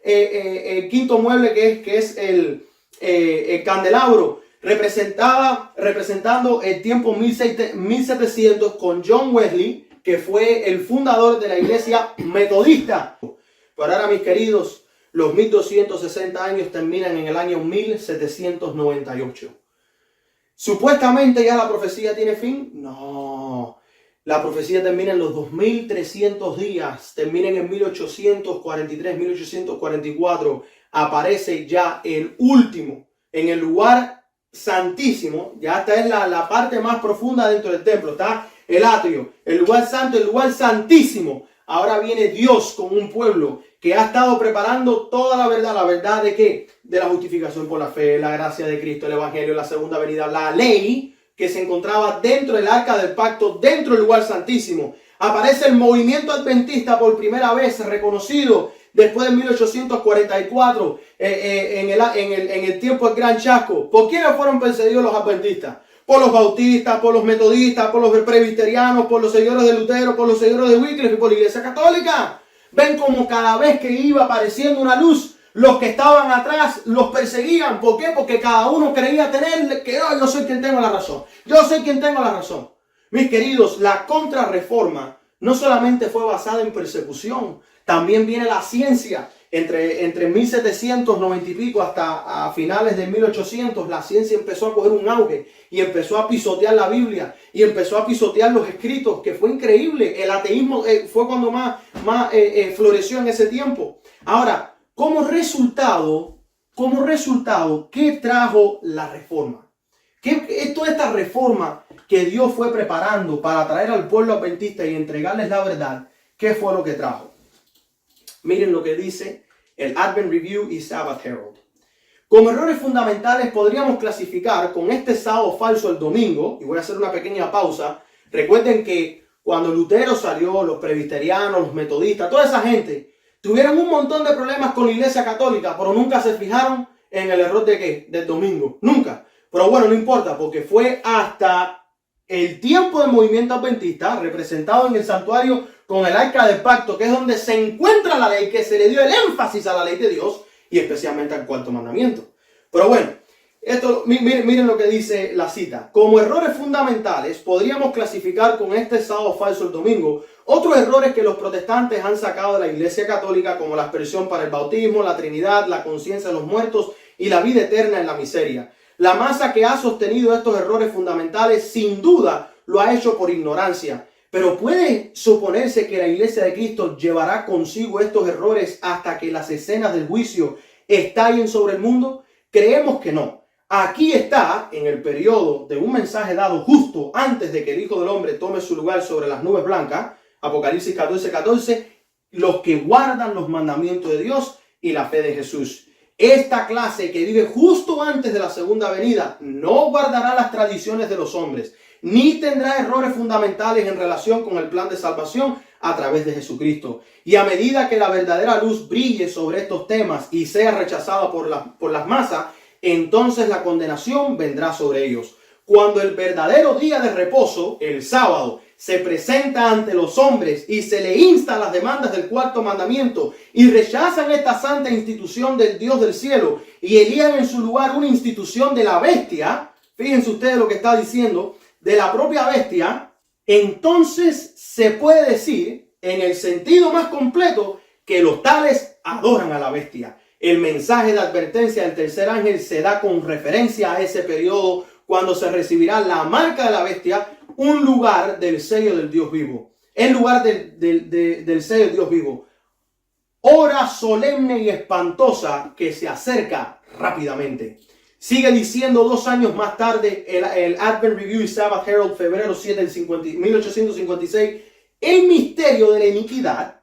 el quinto mueble que es el candelabro, representando el tiempo 1700 con John Wesley, que fue el fundador de la iglesia metodista. Pero ahora, mis queridos, los 1260 años terminan en el año 1798. ¿Supuestamente ya la profecía tiene fin? No. La profecía termina en los 2300 días. Termina en el 1843, 1844. Aparece ya el último en el lugar santísimo. Ya esta es la parte más profunda dentro del templo. Está el atrio, el lugar santo, el lugar santísimo. Ahora viene Dios con un pueblo que ha estado preparando toda la verdad de ¿qué? De la justificación por la fe, la gracia de Cristo, el evangelio, la segunda venida, la ley que se encontraba dentro del arca del pacto, dentro del lugar santísimo. Aparece el movimiento adventista por primera vez reconocido después de 1844 en el tiempo del Gran Chasco. ¿Por quiénes fueron perseguidos los adventistas? Por los bautistas, por los metodistas, por los presbiterianos, por los seguidores de Lutero, por los seguidores de Wycliffe y por la iglesia católica. Ven como cada vez que iba apareciendo una luz, los que estaban atrás los perseguían. ¿Por qué? Porque cada uno creía tener que yo soy quien tengo la razón. Yo soy quien tengo la razón. Mis queridos, la contrarreforma no solamente fue basada en persecución, también viene la ciencia. Entre 1790 y pico hasta a finales de 1800, la ciencia empezó a coger un auge y empezó a pisotear la Biblia y empezó a pisotear los escritos, que fue increíble. El ateísmo fue cuando más floreció en ese tiempo. Ahora, como resultado, ¿qué trajo la reforma? ¿Qué es toda esta reforma que Dios fue preparando para traer al pueblo adventista y entregarles la verdad? ¿Qué fue lo que trajo? Miren lo que dice el Advent Review y Sabbath Herald. Como errores fundamentales podríamos clasificar con este sábado falso el domingo, y voy a hacer una pequeña pausa. Recuerden que cuando Lutero salió, los presbiterianos, los metodistas, toda esa gente, tuvieron un montón de problemas con la iglesia católica, pero nunca se fijaron en el error de ¿qué? Del domingo. Nunca. Pero bueno, no importa, porque fue hasta el tiempo del movimiento adventista, representado en el santuario con el arca del pacto, que es donde se encuentra la ley, que se le dio el énfasis a la ley de Dios y especialmente al cuarto mandamiento. Pero bueno, miren lo que dice la cita. Como errores fundamentales podríamos clasificar con este sábado falso el domingo otros errores que los protestantes han sacado de la iglesia católica, como la aspersión para el bautismo, la Trinidad, la conciencia de los muertos y la vida eterna en la miseria. La masa que ha sostenido estos errores fundamentales sin duda lo ha hecho por ignorancia. Pero ¿puede suponerse que la iglesia de Cristo llevará consigo estos errores hasta que las escenas del juicio estallen sobre el mundo? Creemos que no. Aquí está, en el periodo de un mensaje dado justo antes de que el Hijo del Hombre tome su lugar sobre las nubes blancas, Apocalipsis 14:14, los que guardan los mandamientos de Dios y la fe de Jesús. Esta clase que vive justo antes de la segunda venida no guardará las tradiciones de los hombres, ni tendrá errores fundamentales en relación con el plan de salvación a través de Jesucristo. Y a medida que la verdadera luz brille sobre estos temas y sea rechazada por las masas, entonces la condenación vendrá sobre ellos. Cuando el verdadero día de reposo, el sábado, se presenta ante los hombres y se le insta las demandas del cuarto mandamiento y rechazan esta santa institución del Dios del cielo y elían en su lugar una institución de la bestia, fíjense ustedes lo que está diciendo, de la propia bestia, entonces se puede decir en el sentido más completo que los tales adoran a la bestia. El mensaje de advertencia del tercer ángel se da con referencia a ese periodo cuando se recibirá la marca de la bestia, un lugar del sello del Dios vivo. En lugar del sello del Dios vivo. Hora solemne y espantosa que se acerca rápidamente. Sigue diciendo 2 años más tarde el Advent Review y Sabbath Herald, febrero 7 del 1856, el misterio de la iniquidad.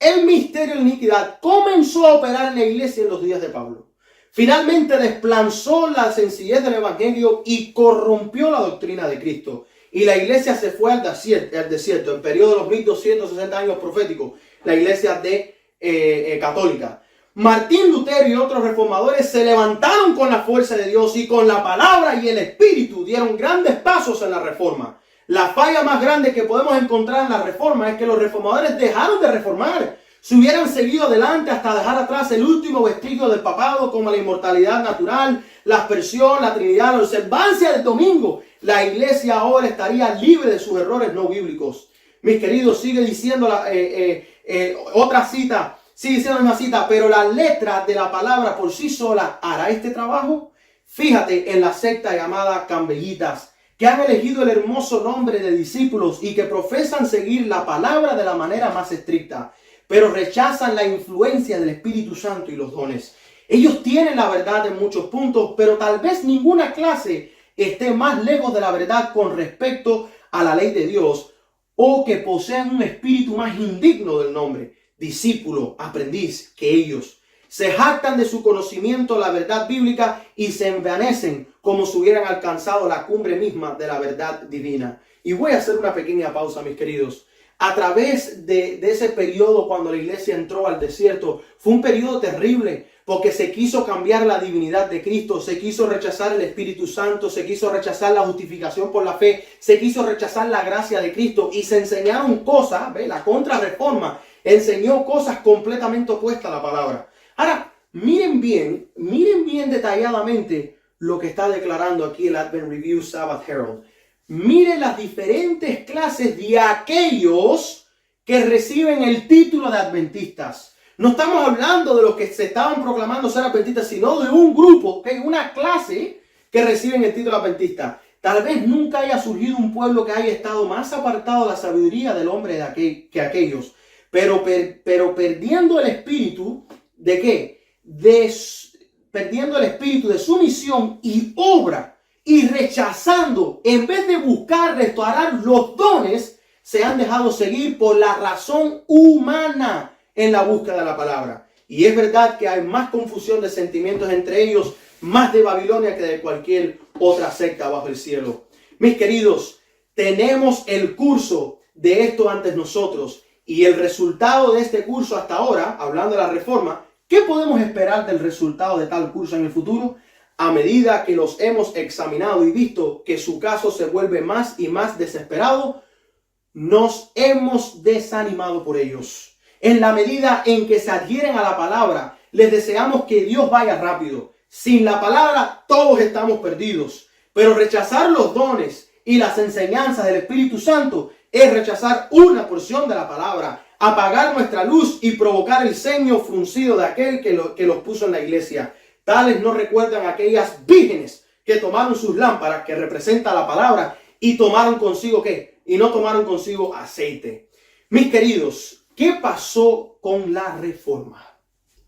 El misterio de la iniquidad comenzó a operar en la iglesia en los días de Pablo. Finalmente desplazó la sencillez del evangelio y corrompió la doctrina de Cristo. Y la iglesia se fue al desierto, en periodo de los 1260 años proféticos, la iglesia católica. Martín Lutero y otros reformadores se levantaron con la fuerza de Dios y con la palabra y el espíritu dieron grandes pasos en la reforma. La falla más grande que podemos encontrar en la reforma es que los reformadores dejaron de reformar. Si hubieran seguido adelante hasta dejar atrás el último vestigio del papado como la inmortalidad natural, la aspersión, la Trinidad, la observancia del domingo, la iglesia ahora estaría libre de sus errores no bíblicos. Mis queridos, sigue diciendo otra cita, sigue diciendo una cita, pero la letra de la palabra por sí sola hará este trabajo. Fíjate en la secta llamada Campbellitas, que han elegido el hermoso nombre de discípulos y que profesan seguir la palabra de la manera más estricta, pero rechazan la influencia del Espíritu Santo y los dones. Ellos tienen la verdad en muchos puntos, pero tal vez ninguna clase esté más lejos de la verdad con respecto a la ley de Dios, o que posean un espíritu más indigno del nombre, discípulo, aprendiz, que ellos. Se jactan de su conocimiento de la verdad bíblica y se envanecen como si hubieran alcanzado la cumbre misma de la verdad divina. Y voy a hacer una pequeña pausa, mis queridos. A través de ese periodo cuando la iglesia entró al desierto, fue un periodo terrible porque se quiso cambiar la divinidad de Cristo, se quiso rechazar el Espíritu Santo, se quiso rechazar la justificación por la fe, se quiso rechazar la gracia de Cristo y se enseñaron cosas, la contrarreforma enseñó cosas completamente opuestas a la palabra. Ahora, miren bien detalladamente lo que está declarando aquí el Advent Review Sabbath Herald. Miren las diferentes clases de aquellos que reciben el título de adventistas. No estamos hablando de los que se estaban proclamando ser adventistas, sino de un grupo, una clase que reciben el título de adventista. Tal vez nunca haya surgido un pueblo que haya estado más apartado de la sabiduría del hombre que aquellos. Pero perdiendo el espíritu ¿de qué? Perdiendo el espíritu de sumisión y obra y rechazando, en vez de buscar restaurar los dones, se han dejado seguir por la razón humana en la búsqueda de la palabra. Y es verdad que hay más confusión de sentimientos entre ellos, más de Babilonia que de cualquier otra secta bajo el cielo. Mis queridos, tenemos el curso de esto ante nosotros y el resultado de este curso hasta ahora, hablando de la reforma, ¿qué podemos esperar del resultado de tal curso en el futuro? A medida que los hemos examinado y visto que su caso se vuelve más y más desesperado, nos hemos desanimado por ellos. En la medida en que se adhieren a la palabra, les deseamos que Dios vaya rápido. Sin la palabra, todos estamos perdidos. Pero rechazar los dones y las enseñanzas del Espíritu Santo es rechazar una porción de la palabra, apagar nuestra luz y provocar el ceño fruncido de aquel que los puso en la iglesia. Tales no recuerdan a aquellas vírgenes que tomaron sus lámparas, que representa la palabra, y tomaron consigo ¿qué? Y no tomaron consigo aceite. Mis queridos, ¿qué pasó con la reforma?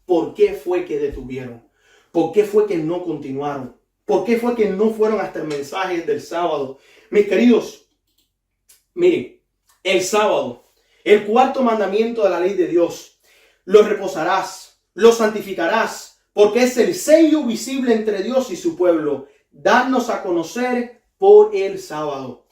¿Por qué fue que detuvieron? ¿Por qué fue que no continuaron? ¿Por qué fue que no fueron hasta el mensaje del sábado? Mis queridos, miren, el sábado, el cuarto mandamiento de la ley de Dios, lo reposarás, lo santificarás, porque es el sello visible entre Dios y su pueblo, darnos a conocer por el sábado.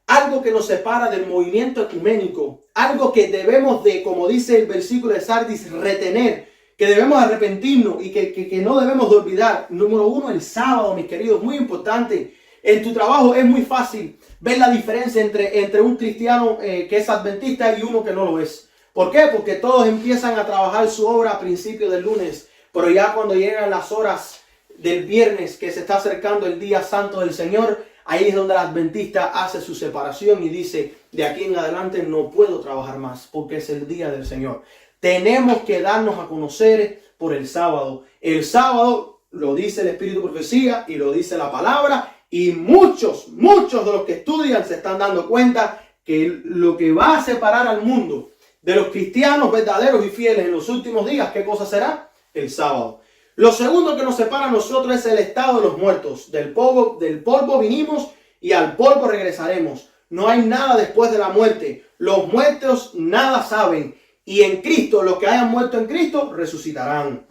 Algo que nos separa del movimiento ecuménico, algo que debemos de, como dice el versículo de Sardis, retener, que debemos arrepentirnos y que no debemos de olvidar. Número uno, el sábado, mis queridos, muy importante. En tu trabajo es muy fácil ver la diferencia entre un cristiano que es adventista y uno que no lo es. ¿Por qué? Porque todos empiezan a trabajar su obra a principios del lunes, pero ya cuando llegan las horas del viernes, que se está acercando el día santo del Señor, ahí es donde el adventista hace su separación y dice, de aquí en adelante no puedo trabajar más porque es el día del Señor. Tenemos que darnos a conocer por el sábado. El sábado lo dice el Espíritu Profecía y lo dice la palabra, y muchos de los que estudian se están dando cuenta que lo que va a separar al mundo de los cristianos verdaderos y fieles en los últimos días, ¿qué cosa será? El sábado. Lo segundo que nos separa a nosotros es el estado de los muertos. Del polvo vinimos y al polvo regresaremos. No hay nada después de la muerte. Los muertos nada saben. Y en Cristo, los que hayan muerto en Cristo, resucitarán.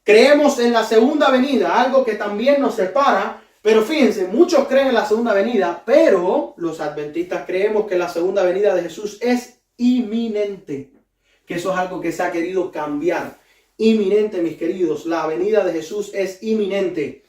Creemos en la segunda venida, algo que también nos separa. Pero fíjense, muchos creen en la segunda venida, pero los adventistas creemos que la segunda venida de Jesús es inminente. Que eso es algo que se ha querido cambiar. Inminente, mis queridos. La venida de Jesús es inminente.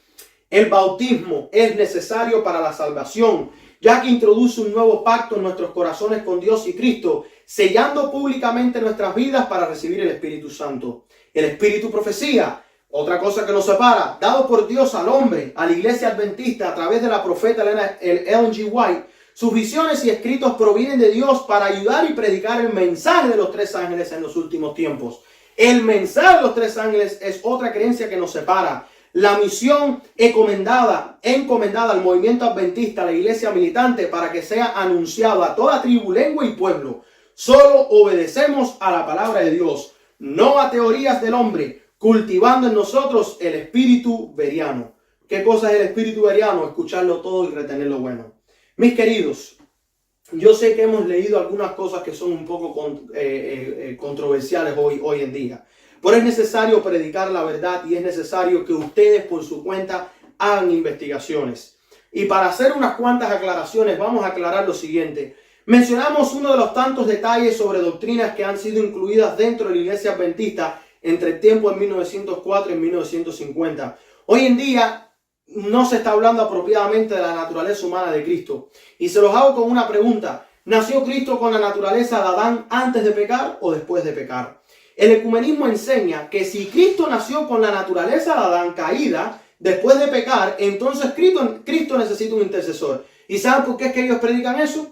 El bautismo es necesario para la salvación, ya que introduce un nuevo pacto en nuestros corazones con Dios y Cristo, sellando públicamente nuestras vidas para recibir el Espíritu Santo. El Espíritu Profecía, otra cosa que nos separa, dado por Dios al hombre, a la iglesia adventista a través de la profeta Ellen G. White. Sus visiones y escritos provienen de Dios para ayudar y predicar el mensaje de los tres ángeles en los últimos tiempos. El mensaje de los tres ángeles es otra creencia que nos separa. La misión encomendada al movimiento adventista, a la iglesia militante, para que sea anunciado a toda tribu, lengua y pueblo. Solo obedecemos a la palabra de Dios, no a teorías del hombre, cultivando en nosotros el espíritu veriano. ¿Qué cosa es el espíritu veriano? Escucharlo todo y retener lo bueno. Mis queridos, yo sé que hemos leído algunas cosas que son un poco controversiales hoy en día, pero es necesario predicar la verdad y es necesario que ustedes por su cuenta hagan investigaciones. Y para hacer unas cuantas aclaraciones, vamos a aclarar lo siguiente. Mencionamos uno de los tantos detalles sobre doctrinas que han sido incluidas dentro de la iglesia adventista entre el tiempo de 1904 y 1950. Hoy en día no se está hablando apropiadamente de la naturaleza humana de Cristo. Y se los hago con una pregunta. ¿Nació Cristo con la naturaleza de Adán antes de pecar o después de pecar? El ecumenismo enseña que si Cristo nació con la naturaleza de Adán caída después de pecar, entonces Cristo necesita un intercesor. ¿Y saben por qué es que ellos predican eso?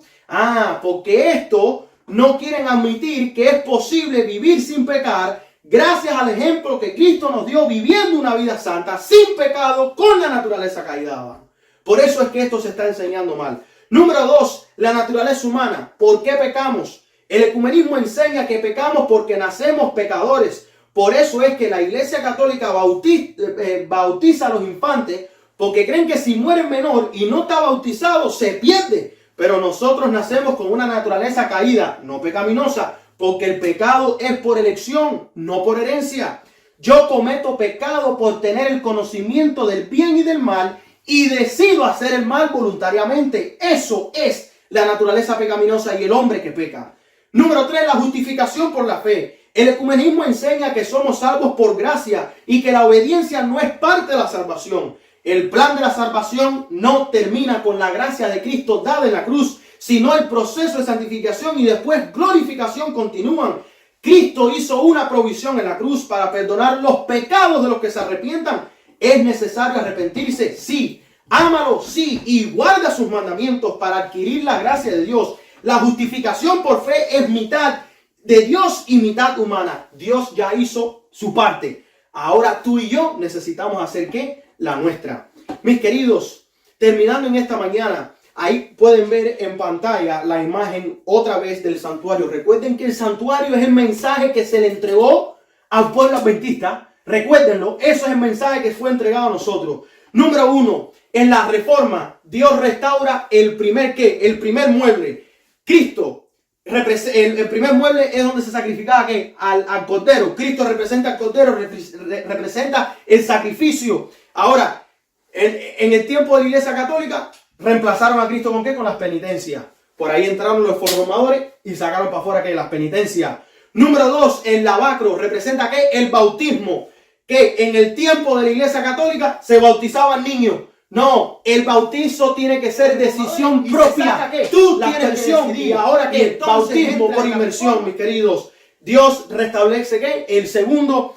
Porque esto no quieren admitir que es posible vivir sin pecar gracias al ejemplo que Cristo nos dio viviendo una vida santa, sin pecado, con la naturaleza caída de Adán. Por eso es que esto se está enseñando mal. Número 2, la naturaleza humana. ¿Por qué pecamos? El ecumenismo enseña que pecamos porque nacemos pecadores. Por eso es que la Iglesia Católica bautiza a los infantes, porque creen que si muere menor y no está bautizado, se pierde. Pero nosotros nacemos con una naturaleza caída, no pecaminosa, porque el pecado es por elección, no por herencia. Yo cometo pecado por tener el conocimiento del bien y del mal y decido hacer el mal voluntariamente. Eso es la naturaleza pecaminosa y el hombre que peca. Número 3, la justificación por la fe. El ecumenismo enseña que somos salvos por gracia y que la obediencia no es parte de la salvación. El plan de la salvación no termina con la gracia de Cristo dada en la cruz, sino el proceso de santificación y después glorificación continúan. Cristo hizo una provisión en la cruz para perdonar los pecados de los que se arrepientan. ¿Es necesario arrepentirse? Sí. Ámalo, sí, y guarda sus mandamientos para adquirir la gracia de Dios. La justificación por fe es mitad de Dios y mitad humana. Dios ya hizo su parte. Ahora tú y yo necesitamos hacer ¿qué? La nuestra. Mis queridos, terminando en esta mañana, ahí pueden ver en pantalla la imagen otra vez del santuario. Recuerden que el santuario es el mensaje que se le entregó al pueblo adventista. Recuérdenlo, eso es el mensaje que fue entregado a nosotros. Número uno, en la reforma, Dios restaura el primer mueble. Cristo, el primer mueble es donde se sacrificaba al cordero. Cristo representa al cordero, representa el sacrificio. Ahora, en el tiempo de la Iglesia Católica, reemplazaron a Cristo ¿con qué? Con las penitencias. Por ahí entraron los reformadores y sacaron para afuera las penitencias. Número dos, el lavacro representa ¿qué? El bautismo. Que en el tiempo de la Iglesia Católica se bautizaban niños. No, el bautizo tiene que ser decisión propia. Tú tienes que decidir. Ahora que bautismo por inmersión, mis queridos. Dios restablece ¿qué? El segundo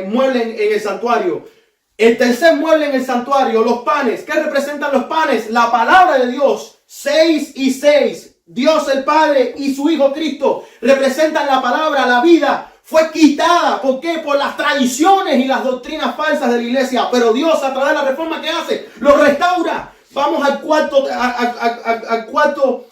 mueble en el santuario. El tercer mueble en el santuario, los panes. ¿Qué representan los panes? La palabra de Dios. 6 y 6. Dios el Padre y su Hijo Cristo representan la palabra, la vida. Fue quitada, ¿por qué? Por las tradiciones y las doctrinas falsas de la iglesia. Pero Dios, a través de la reforma, ¿qué hace? Lo restaura. Vamos al cuarto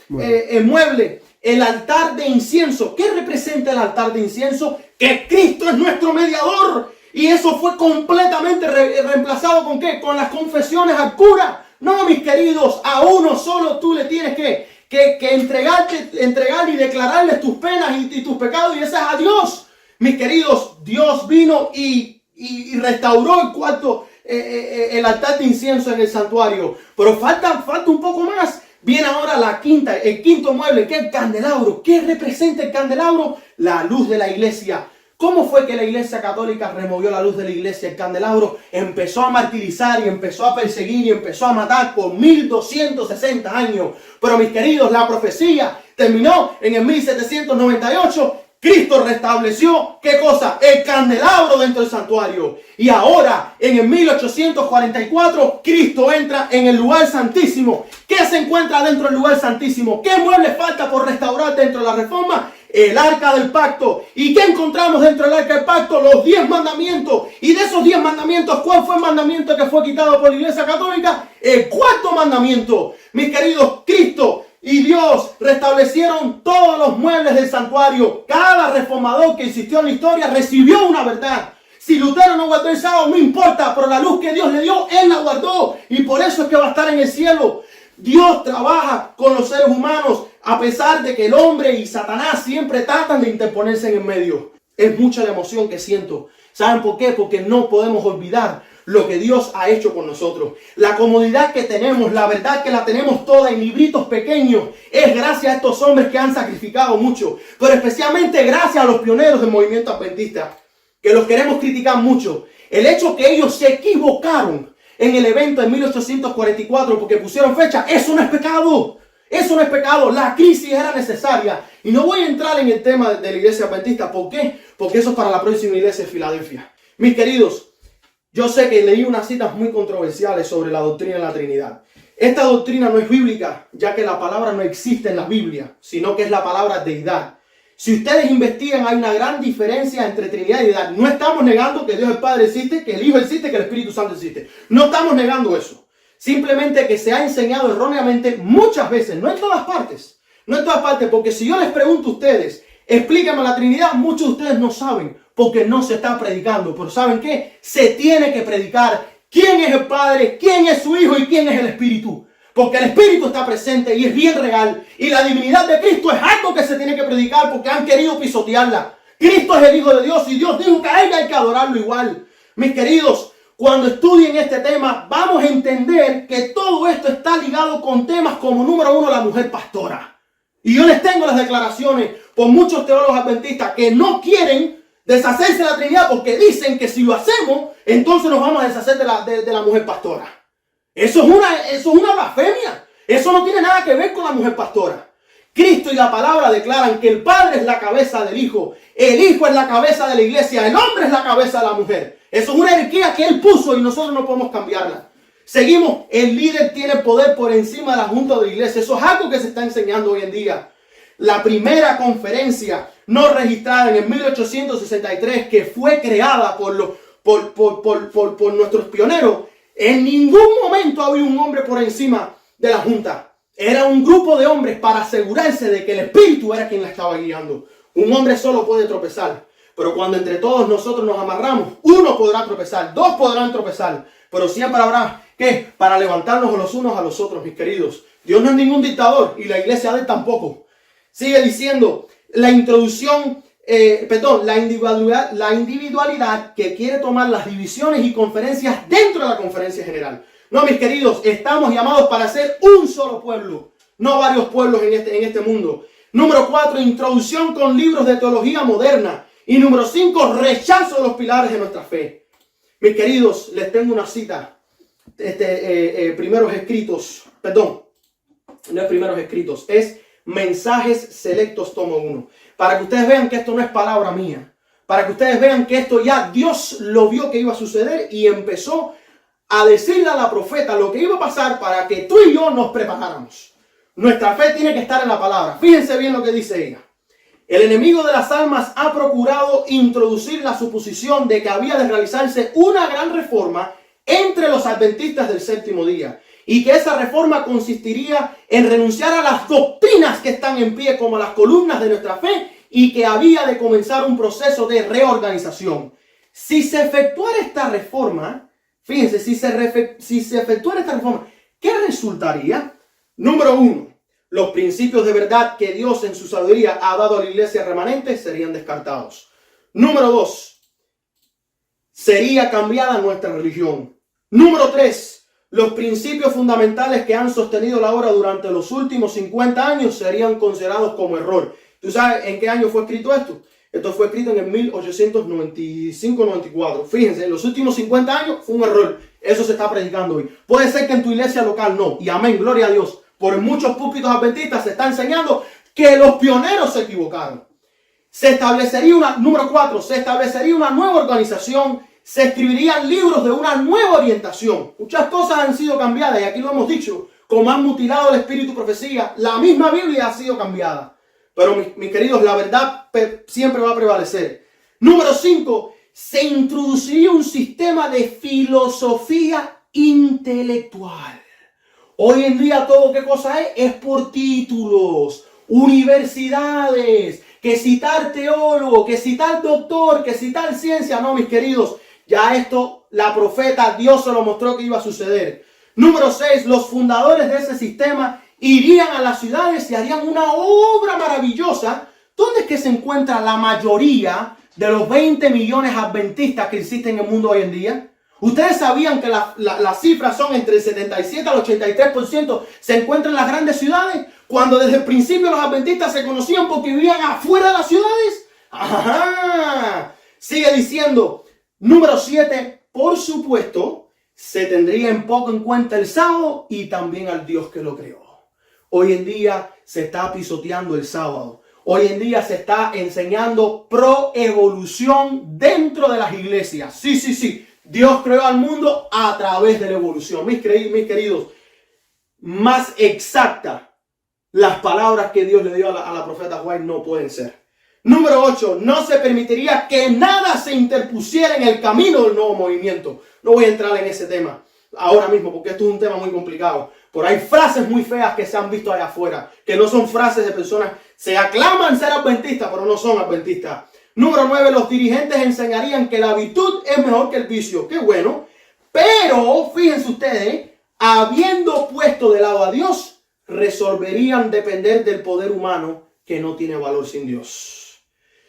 mueble, el altar de incienso. ¿Qué representa el altar de incienso? Que Cristo es nuestro mediador. Y eso fue completamente reemplazado ¿con qué? Con las confesiones al cura. No, mis queridos, a uno solo tú le tienes que entregarle y declararle tus penas y tus pecados, y ese es a Dios. Mis queridos, Dios vino y restauró el altar de incienso en el santuario. Pero falta un poco más. Viene ahora el quinto mueble, que es el candelabro. ¿Qué representa el candelabro? La luz de la iglesia. ¿Cómo fue que la Iglesia Católica removió la luz de la iglesia? El candelabro empezó a martirizar y empezó a perseguir y empezó a matar por 1260 años. Pero mis queridos, la profecía terminó en el 1798. Cristo restableció, ¿qué cosa? El candelabro dentro del santuario. Y ahora, en el 1844, Cristo entra en el lugar santísimo. ¿Qué se encuentra dentro del lugar santísimo? ¿Qué mueble falta por restaurar dentro de la reforma? El arca del pacto. ¿Y qué encontramos dentro del arca del pacto? Los 10 mandamientos. Y de esos 10 mandamientos, ¿cuál fue el mandamiento que fue quitado por la Iglesia Católica? El cuarto mandamiento. Mis queridos, Cristo y Dios restablecieron todos los muebles del santuario. Cada reformador que existió en la historia recibió una verdad. Si Lutero no guardó el sábado, no importa, pero la luz que Dios le dio, Él la guardó. Y por eso es que va a estar en el cielo. Dios trabaja con los seres humanos, a pesar de que el hombre y Satanás siempre tratan de interponerse en el medio. Es mucha la emoción que siento. ¿Saben por qué? Porque no podemos olvidar lo que Dios ha hecho con nosotros. La comodidad que tenemos, la verdad que la tenemos toda en libritos pequeños, es gracias a estos hombres que han sacrificado mucho, pero especialmente gracias a los pioneros del movimiento adventista, que los queremos criticar mucho. El hecho que ellos se equivocaron en el evento en 1844 porque pusieron fecha, eso no es pecado. Eso no es pecado. La crisis era necesaria. Y no voy a entrar en el tema de la iglesia adventista. ¿Por qué? Porque eso es para la próxima iglesia de Filadelfia. Mis queridos, yo sé que leí unas citas muy controversiales sobre la doctrina de la Trinidad. Esta doctrina no es bíblica, ya que la palabra no existe en la Biblia, sino que es la palabra deidad. Si ustedes investigan, hay una gran diferencia entre Trinidad y deidad. No estamos negando que Dios el Padre existe, que el Hijo existe, que el Espíritu Santo existe. No estamos negando eso. Simplemente que se ha enseñado erróneamente muchas veces, no en todas partes. No en todas partes, porque si yo les pregunto a ustedes, explíquenme la Trinidad, muchos de ustedes no saben, porque no se está predicando. Pero ¿saben qué? Se tiene que predicar quién es el Padre, quién es su Hijo y quién es el Espíritu. Porque el Espíritu está presente y es bien real. Y la divinidad de Cristo es algo que se tiene que predicar porque han querido pisotearla. Cristo es el Hijo de Dios y Dios dijo que a Él hay que adorarlo igual. Mis queridos, cuando estudien este tema, vamos a entender que todo esto está ligado con temas como número uno, la mujer pastora. Y yo les tengo las declaraciones por muchos teólogos adventistas que no quieren deshacerse de la Trinidad porque dicen que si lo hacemos, entonces nos vamos a deshacer de la mujer pastora. Eso es una blasfemia. Eso no tiene nada que ver con la mujer pastora. Cristo y la palabra declaran que el Padre es la cabeza del Hijo, el Hijo es la cabeza de la iglesia, el hombre es la cabeza de la mujer. Eso es una jerarquía que Él puso y nosotros no podemos cambiarla. Seguimos, el líder tiene poder por encima de la junta de la iglesia. Eso es algo que se está enseñando hoy en día. La primera conferencia no registrada en el 1863, que fue creada por nuestros pioneros, en ningún momento había un hombre por encima de la junta. Era un grupo de hombres para asegurarse de que el Espíritu era quien la estaba guiando. Un hombre solo puede tropezar, Pero cuando entre todos nosotros nos amarramos, uno podrá tropezar, dos podrán tropezar, pero siempre habrá, ¿qué? Para levantarnos los unos a los otros, mis queridos. Dios no es ningún dictador y la iglesia de él tampoco. Sigue diciendo, la individualidad que quiere tomar las divisiones y conferencias dentro de la conferencia general. No, mis queridos, estamos llamados para ser un solo pueblo, no varios pueblos en este mundo. Número 4, introducción con libros de teología moderna. Y número 5, rechazo de los pilares de nuestra fe. Mis queridos, les tengo una cita. Primeros escritos, perdón, no es primeros escritos, es Mensajes Selectos, tomo 1. Para que ustedes vean que esto no es palabra mía. Para que ustedes vean que esto ya Dios lo vio que iba a suceder y empezó a decirle a la profeta lo que iba a pasar para que tú y yo nos preparáramos. Nuestra fe tiene que estar en la palabra. Fíjense bien lo que dice ella. El enemigo de las almas ha procurado introducir la suposición de que había de realizarse una gran reforma entre los adventistas del séptimo día y que esa reforma consistiría en renunciar a las doctrinas que están en pie como las columnas de nuestra fe y que había de comenzar un proceso de reorganización. Si se efectuara esta reforma, fíjense, si se efectuara esta reforma, ¿qué resultaría? Número 1. Los principios de verdad que Dios en su sabiduría ha dado a la iglesia remanente serían descartados. Número 2. Sería cambiada nuestra religión. Número 3. Los principios fundamentales que han sostenido la obra durante los últimos 50 años serían considerados como error. ¿Tú sabes en qué año fue escrito esto? Esto fue escrito en el 1895-94. Fíjense, en los últimos 50 años fue un error. Eso se está predicando hoy. Puede ser que en tu iglesia local no. Y amén, gloria a Dios. Por muchos púlpitos adventistas se está enseñando que los pioneros se equivocaron. Número 4, se establecería una nueva organización, se escribirían libros de una nueva orientación. Muchas cosas han sido cambiadas y aquí lo hemos dicho, como han mutilado el espíritu profecía, la misma Biblia ha sido cambiada. Pero mis queridos, la verdad siempre va a prevalecer. Número 5, se introduciría un sistema de filosofía intelectual. Hoy en día todo, ¿qué cosa es? Es por títulos, universidades, que citar teólogo, que citar doctor, que citar ciencia. No, mis queridos, ya esto, la profeta, Dios se lo mostró que iba a suceder. Número 6, los fundadores de ese sistema irían a las ciudades y harían una obra maravillosa. ¿Dónde es que se encuentra la mayoría de los 20 millones adventistas que existen en el mundo hoy en día? ¿Ustedes sabían que las cifras son entre el 77 al 83% se encuentran en las grandes ciudades? Cuando desde el principio los adventistas se conocían porque vivían afuera de las ciudades. ¡Ajá! Sigue diciendo, número 7, por supuesto, se tendría en poco en cuenta el sábado y también al Dios que lo creó. Hoy en día se está pisoteando el sábado. Hoy en día se está enseñando pro-evolución dentro de las iglesias. Sí. Dios creó al mundo a través de la evolución. Mis queridos, más exacta las palabras que Dios le dio a la profeta White no pueden ser. Número 8, no se permitiría que nada se interpusiera en el camino del nuevo movimiento. No voy a entrar en ese tema ahora mismo porque esto es un tema muy complicado. Pero hay frases muy feas que se han visto allá afuera, que no son frases de personas, se aclaman ser adventistas, pero no son adventistas. Número 9, los dirigentes enseñarían que la virtud es mejor que el vicio. Qué bueno. Pero, fíjense ustedes, habiendo puesto de lado a Dios, resolverían depender del poder humano que no tiene valor sin Dios.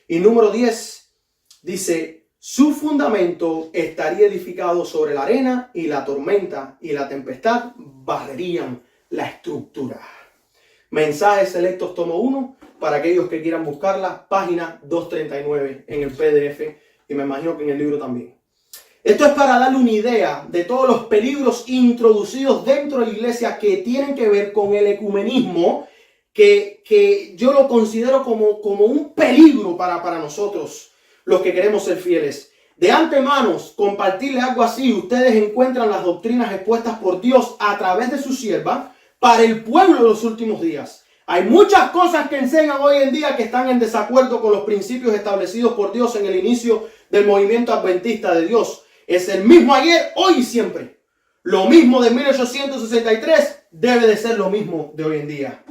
Y número 10, dice, su fundamento estaría edificado sobre la arena y la tormenta y la tempestad barrerían la estructura. Mensajes Selectos, tomo 1. Para aquellos que quieran buscarla, página 239 en el PDF y me imagino que en el libro también. Esto es para darle una idea de todos los peligros introducidos dentro de la iglesia que tienen que ver con el ecumenismo, que yo lo considero como un peligro para nosotros, los que queremos ser fieles. De antemano, compartirle algo así, ustedes encuentran las doctrinas expuestas por Dios a través de su sierva para el pueblo de los últimos días. Hay muchas cosas que enseñan hoy en día que están en desacuerdo con los principios establecidos por Dios en el inicio del movimiento adventista de Dios. Es el mismo ayer, hoy y siempre. Lo mismo de 1863 debe de ser lo mismo de hoy en día.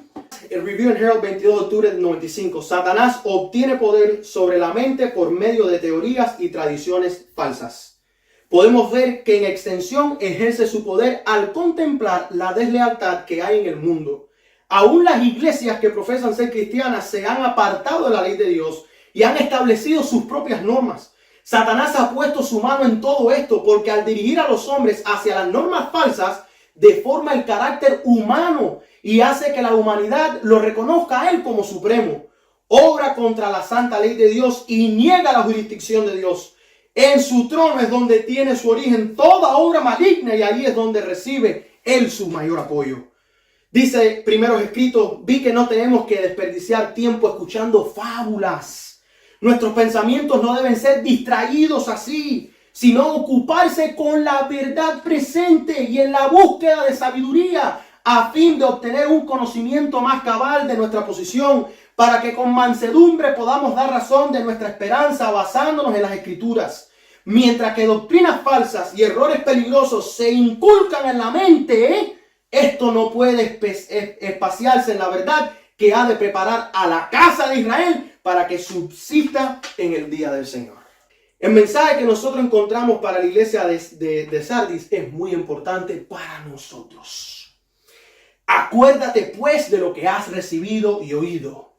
el Review and Herald 22 de octubre del 95, Satanás obtiene poder sobre la mente por medio de teorías y tradiciones falsas. Podemos ver que en extensión ejerce su poder al contemplar la deslealtad que hay en el mundo. Aún las iglesias que profesan ser cristianas se han apartado de la ley de Dios y han establecido sus propias normas. Satanás ha puesto su mano en todo esto porque al dirigir a los hombres hacia las normas falsas, deforma el carácter humano y hace que la humanidad lo reconozca a él como supremo. Obra contra la santa ley de Dios y niega la jurisdicción de Dios. En su trono es donde tiene su origen toda obra maligna y ahí es donde recibe él su mayor apoyo. Dice Primeros Escritos, vi que no tenemos que desperdiciar tiempo escuchando fábulas. Nuestros pensamientos no deben ser distraídos así, sino ocuparse con la verdad presente y en la búsqueda de sabiduría a fin de obtener un conocimiento más cabal de nuestra posición, para que con mansedumbre podamos dar razón de nuestra esperanza basándonos en las Escrituras. Mientras que doctrinas falsas y errores peligrosos se inculcan en la mente, esto no puede espaciarse en la verdad que ha de preparar a la casa de Israel para que subsista en el día del Señor. El mensaje que nosotros encontramos para la iglesia de Sardis es muy importante para nosotros. Acuérdate pues de lo que has recibido y oído.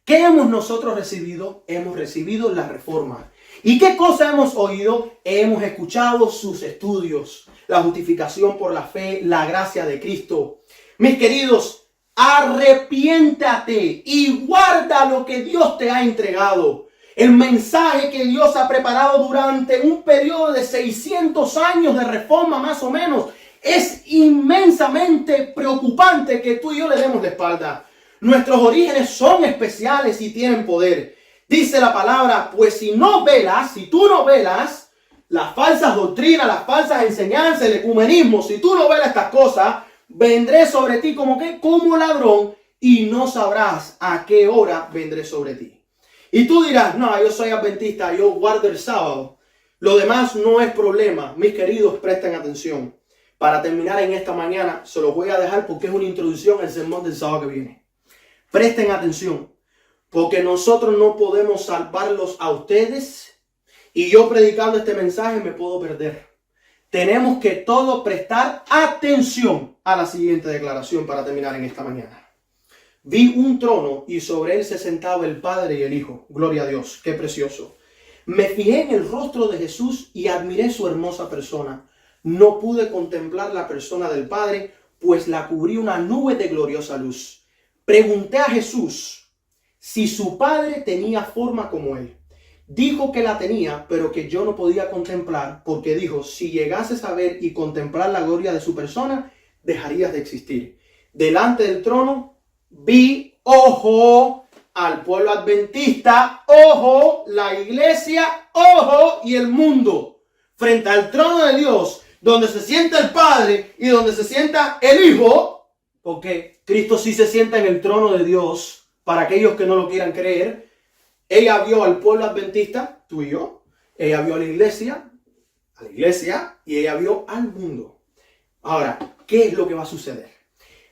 ¿Qué hemos nosotros recibido? Hemos recibido la reforma. ¿Y qué cosa hemos oído? Hemos escuchado sus estudios, la justificación por la fe, la gracia de Cristo. Mis queridos, arrepiéntate y guarda lo que Dios te ha entregado. El mensaje que Dios ha preparado durante un periodo de 600 años de reforma más o menos. Es inmensamente preocupante que tú y yo le demos la espalda. Nuestros orígenes son especiales y tienen poder. Dice la palabra, pues si tú no velas, las falsas doctrinas, las falsas enseñanzas, el ecumenismo, si tú no velas estas cosas, vendré sobre ti como ladrón y no sabrás a qué hora vendré sobre ti. Y tú dirás, no, yo soy adventista, yo guardo el sábado. Lo demás no es problema. Mis queridos, presten atención. Para terminar en esta mañana, se los voy a dejar porque es una introducción al sermón del sábado que viene. Presten atención, porque nosotros no podemos salvarlos a ustedes y yo predicando este mensaje me puedo perder. Tenemos que todos prestar atención a la siguiente declaración para terminar en esta mañana. Vi un trono y sobre él se sentaba el Padre y el Hijo. Gloria a Dios, qué precioso. Me fijé en el rostro de Jesús y admiré su hermosa persona. No pude contemplar la persona del Padre, pues la cubrí una nube de gloriosa luz. Pregunté a Jesús si su Padre tenía forma como él. Dijo que la tenía, pero que yo no podía contemplar, porque dijo, si llegases a ver y contemplar la gloria de su persona, dejarías de existir. Delante del trono vi, ojo, al pueblo adventista, ojo, la iglesia, ojo, y el mundo. Frente al trono de Dios, donde se sienta el Padre y donde se sienta el Hijo, porque Cristo sí se sienta en el trono de Dios, para aquellos que no lo quieran creer. Ella vio al pueblo adventista, tú y yo. Ella vio a la iglesia, y ella vio al mundo. Ahora, ¿qué es lo que va a suceder?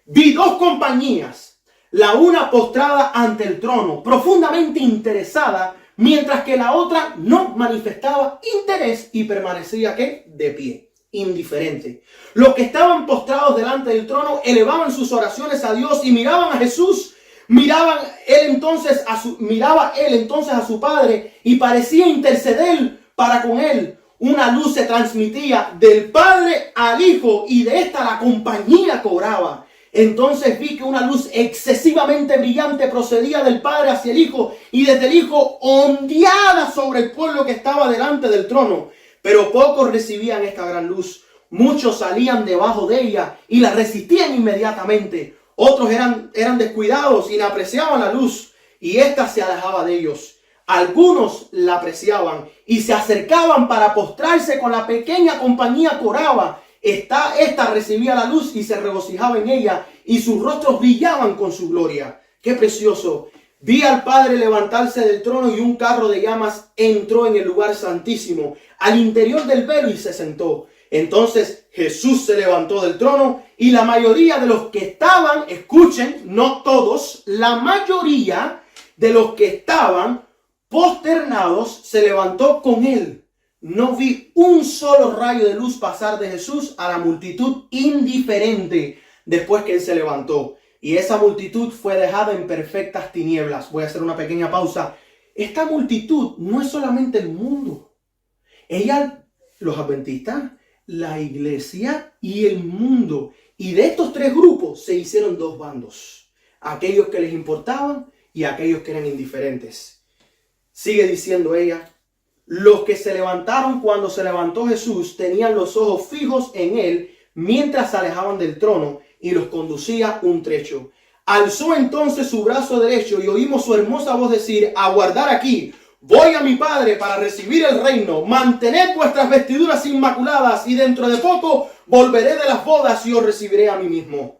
Vi dos compañías, la una postrada ante el trono, profundamente interesada, mientras que la otra no manifestaba interés y permanecía, ¿qué? De pie, indiferente. Los que estaban postrados delante del trono elevaban sus oraciones a Dios y miraban a Jesús. Miraba él entonces a su Padre y parecía interceder para con él. Una luz se transmitía del Padre al Hijo y de esta la compañía cobraba. Entonces vi que una luz excesivamente brillante procedía del Padre hacia el Hijo y desde el Hijo ondeaba sobre el pueblo que estaba delante del trono. Pero pocos recibían esta gran luz. Muchos salían debajo de ella y la resistían inmediatamente. Otros eran descuidados y no apreciaban la luz y ésta se alejaba de ellos. Algunos la apreciaban y se acercaban para postrarse con la pequeña compañía que oraba. Esta recibía la luz y se regocijaba en ella y sus rostros brillaban con su gloria. ¡Qué precioso! Vi al Padre levantarse del trono y un carro de llamas entró en el lugar santísimo, al interior del velo y se sentó. Entonces Jesús se levantó del trono y la mayoría de los que estaban, escuchen, no todos, la mayoría de los que estaban posternados se levantó con él. No vi un solo rayo de luz pasar de Jesús a la multitud indiferente después que él se levantó. Y esa multitud fue dejada en perfectas tinieblas. Voy a hacer una pequeña pausa. Esta multitud no es solamente el mundo. Los adventistas, la iglesia y el mundo. Y de estos tres grupos se hicieron dos bandos. Aquellos que les importaban y aquellos que eran indiferentes. Sigue diciendo ella. Los que se levantaron cuando se levantó Jesús tenían los ojos fijos en él mientras se alejaban del trono y los conducía un trecho. Alzó entonces su brazo derecho y oímos su hermosa voz decir: aguardar aquí, voy a mi Padre para recibir el reino. Mantened vuestras vestiduras inmaculadas y dentro de poco volveré de las bodas y os recibiré a mí mismo.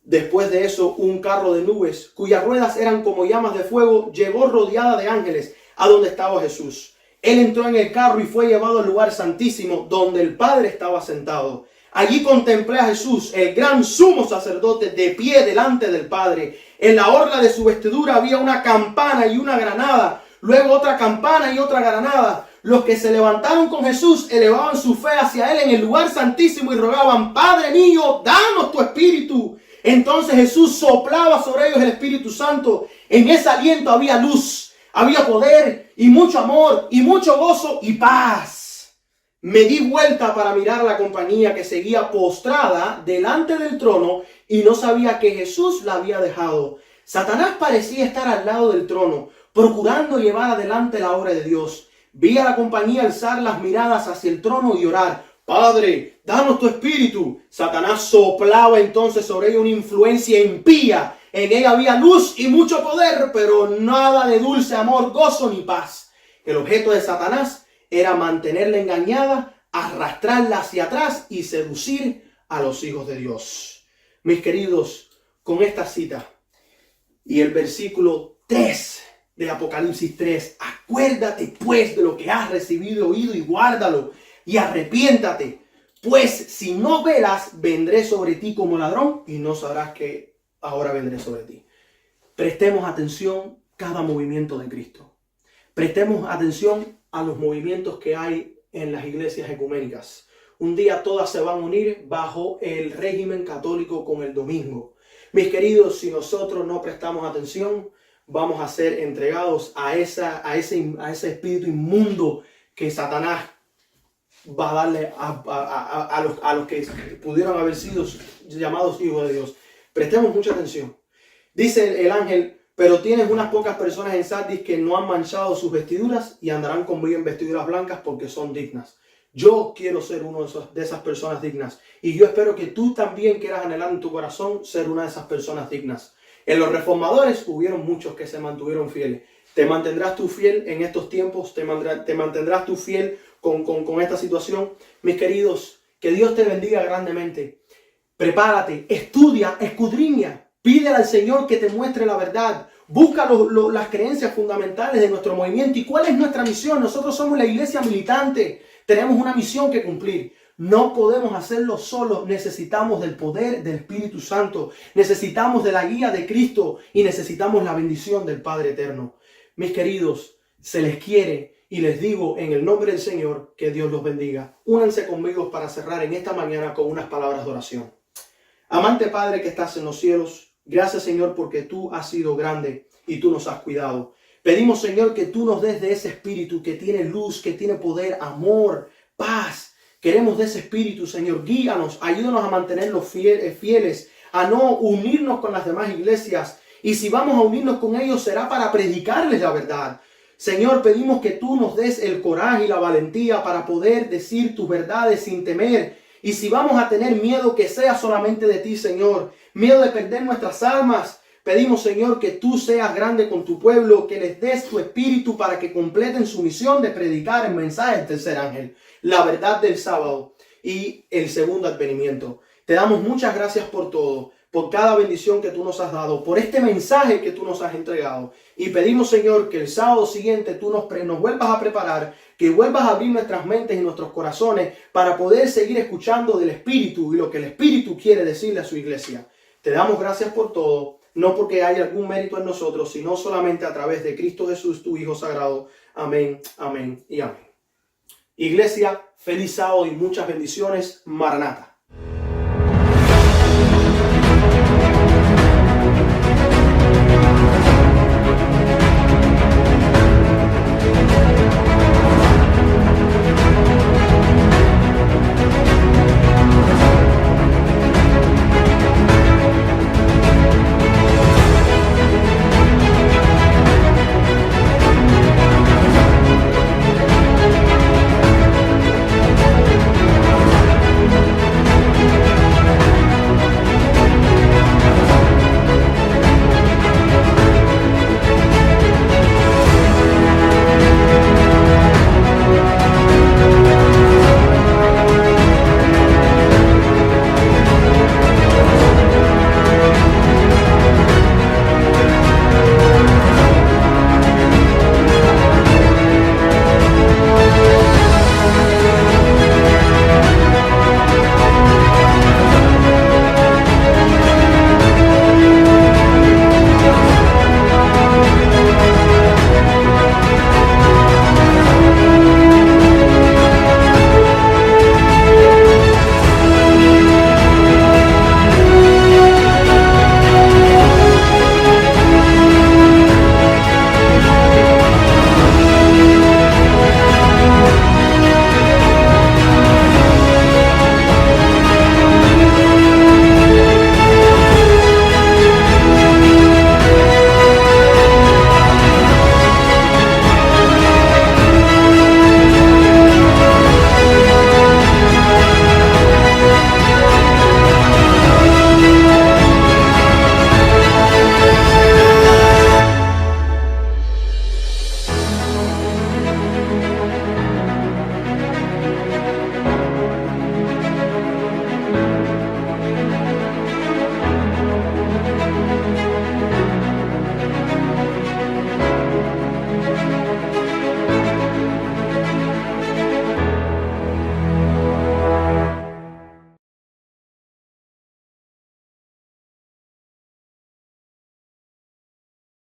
Después de eso, un carro de nubes, cuyas ruedas eran como llamas de fuego, llegó rodeada de ángeles a donde estaba Jesús. Él entró en el carro y fue llevado al lugar santísimo, donde el Padre estaba sentado. Allí contemplé a Jesús, el gran sumo sacerdote, de pie delante del Padre. En la orla de su vestidura había una campana y una granada, luego otra campana y otra granada. Los que se levantaron con Jesús elevaban su fe hacia él en el lugar santísimo y rogaban: Padre mío, danos tu espíritu. Entonces Jesús soplaba sobre ellos el Espíritu Santo. En ese aliento había luz. Había poder y mucho amor y mucho gozo y paz. Me di vuelta para mirar a la compañía que seguía postrada delante del trono y no sabía que Jesús la había dejado. Satanás parecía estar al lado del trono, procurando llevar adelante la obra de Dios. Vi a la compañía alzar las miradas hacia el trono y orar: Padre, danos tu espíritu. Satanás soplaba entonces sobre ella una influencia impía. En ella había luz y mucho poder, pero nada de dulce amor, gozo ni paz. El objeto de Satanás era mantenerla engañada, arrastrarla hacia atrás y seducir a los hijos de Dios. Mis queridos, con esta cita y el versículo 3 de Apocalipsis 3, acuérdate pues de lo que has recibido y oído y guárdalo y arrepiéntate, pues si no velas, vendré sobre ti como ladrón y no sabrás que ahora vendré sobre ti. Prestemos atención a cada movimiento de Cristo. Prestemos atención a los movimientos que hay en las iglesias ecuménicas. Un día todas se van a unir bajo el régimen católico con el domingo. Mis queridos, si nosotros no prestamos atención, vamos a ser entregados a ese espíritu inmundo que Satanás va a darle a los que pudieron haber sido llamados hijos de Dios. Prestemos mucha atención. Dice el ángel: pero tienes unas pocas personas en Sardis que no han manchado sus vestiduras y andarán conmigo en vestiduras blancas porque son dignas. Yo quiero ser uno de esas personas dignas. Y yo espero que tú también quieras anhelar en tu corazón ser una de esas personas dignas. En los reformadores hubieron muchos que se mantuvieron fieles. ¿Te mantendrás tú fiel en estos tiempos? ¿Te mantendrás tú fiel con esta situación? Mis queridos, que Dios te bendiga grandemente. Prepárate, estudia, escudriña, pídele al Señor que te muestre la verdad. Busca las creencias fundamentales de nuestro movimiento. ¿Y cuál es nuestra misión? Nosotros somos la iglesia militante. Tenemos una misión que cumplir. No podemos hacerlo solos. Necesitamos del poder del Espíritu Santo. Necesitamos de la guía de Cristo y necesitamos la bendición del Padre Eterno. Mis queridos, se les quiere y les digo en el nombre del Señor que Dios los bendiga. Únanse conmigo para cerrar en esta mañana con unas palabras de oración. Amante Padre que estás en los cielos, gracias Señor porque tú has sido grande y tú nos has cuidado. Pedimos Señor que tú nos des de ese espíritu que tiene luz, que tiene poder, amor, paz. Queremos de ese espíritu Señor, guíanos, ayúdanos a mantenernos fieles, a no unirnos con las demás iglesias. Y si vamos a unirnos con ellos será para predicarles la verdad. Señor, pedimos que tú nos des el coraje y la valentía para poder decir tus verdades sin temer. Y si vamos a tener miedo, que sea solamente de ti, Señor. Miedo de perder nuestras almas. Pedimos, Señor, que tú seas grande con tu pueblo, que les des tu espíritu para que completen su misión de predicar el mensaje del tercer ángel, la verdad del sábado y el segundo advenimiento. Te damos muchas gracias por todo, por cada bendición que tú nos has dado, por este mensaje que tú nos has entregado. Y pedimos, Señor, que el sábado siguiente tú nos vuelvas a preparar, que vuelvas a abrir nuestras mentes y nuestros corazones para poder seguir escuchando del Espíritu y lo que el Espíritu quiere decirle a su iglesia. Te damos gracias por todo, no porque haya algún mérito en nosotros, sino solamente a través de Cristo Jesús, tu Hijo sagrado. Amén, amén y amén. Iglesia, feliz sábado y muchas bendiciones. Maranata.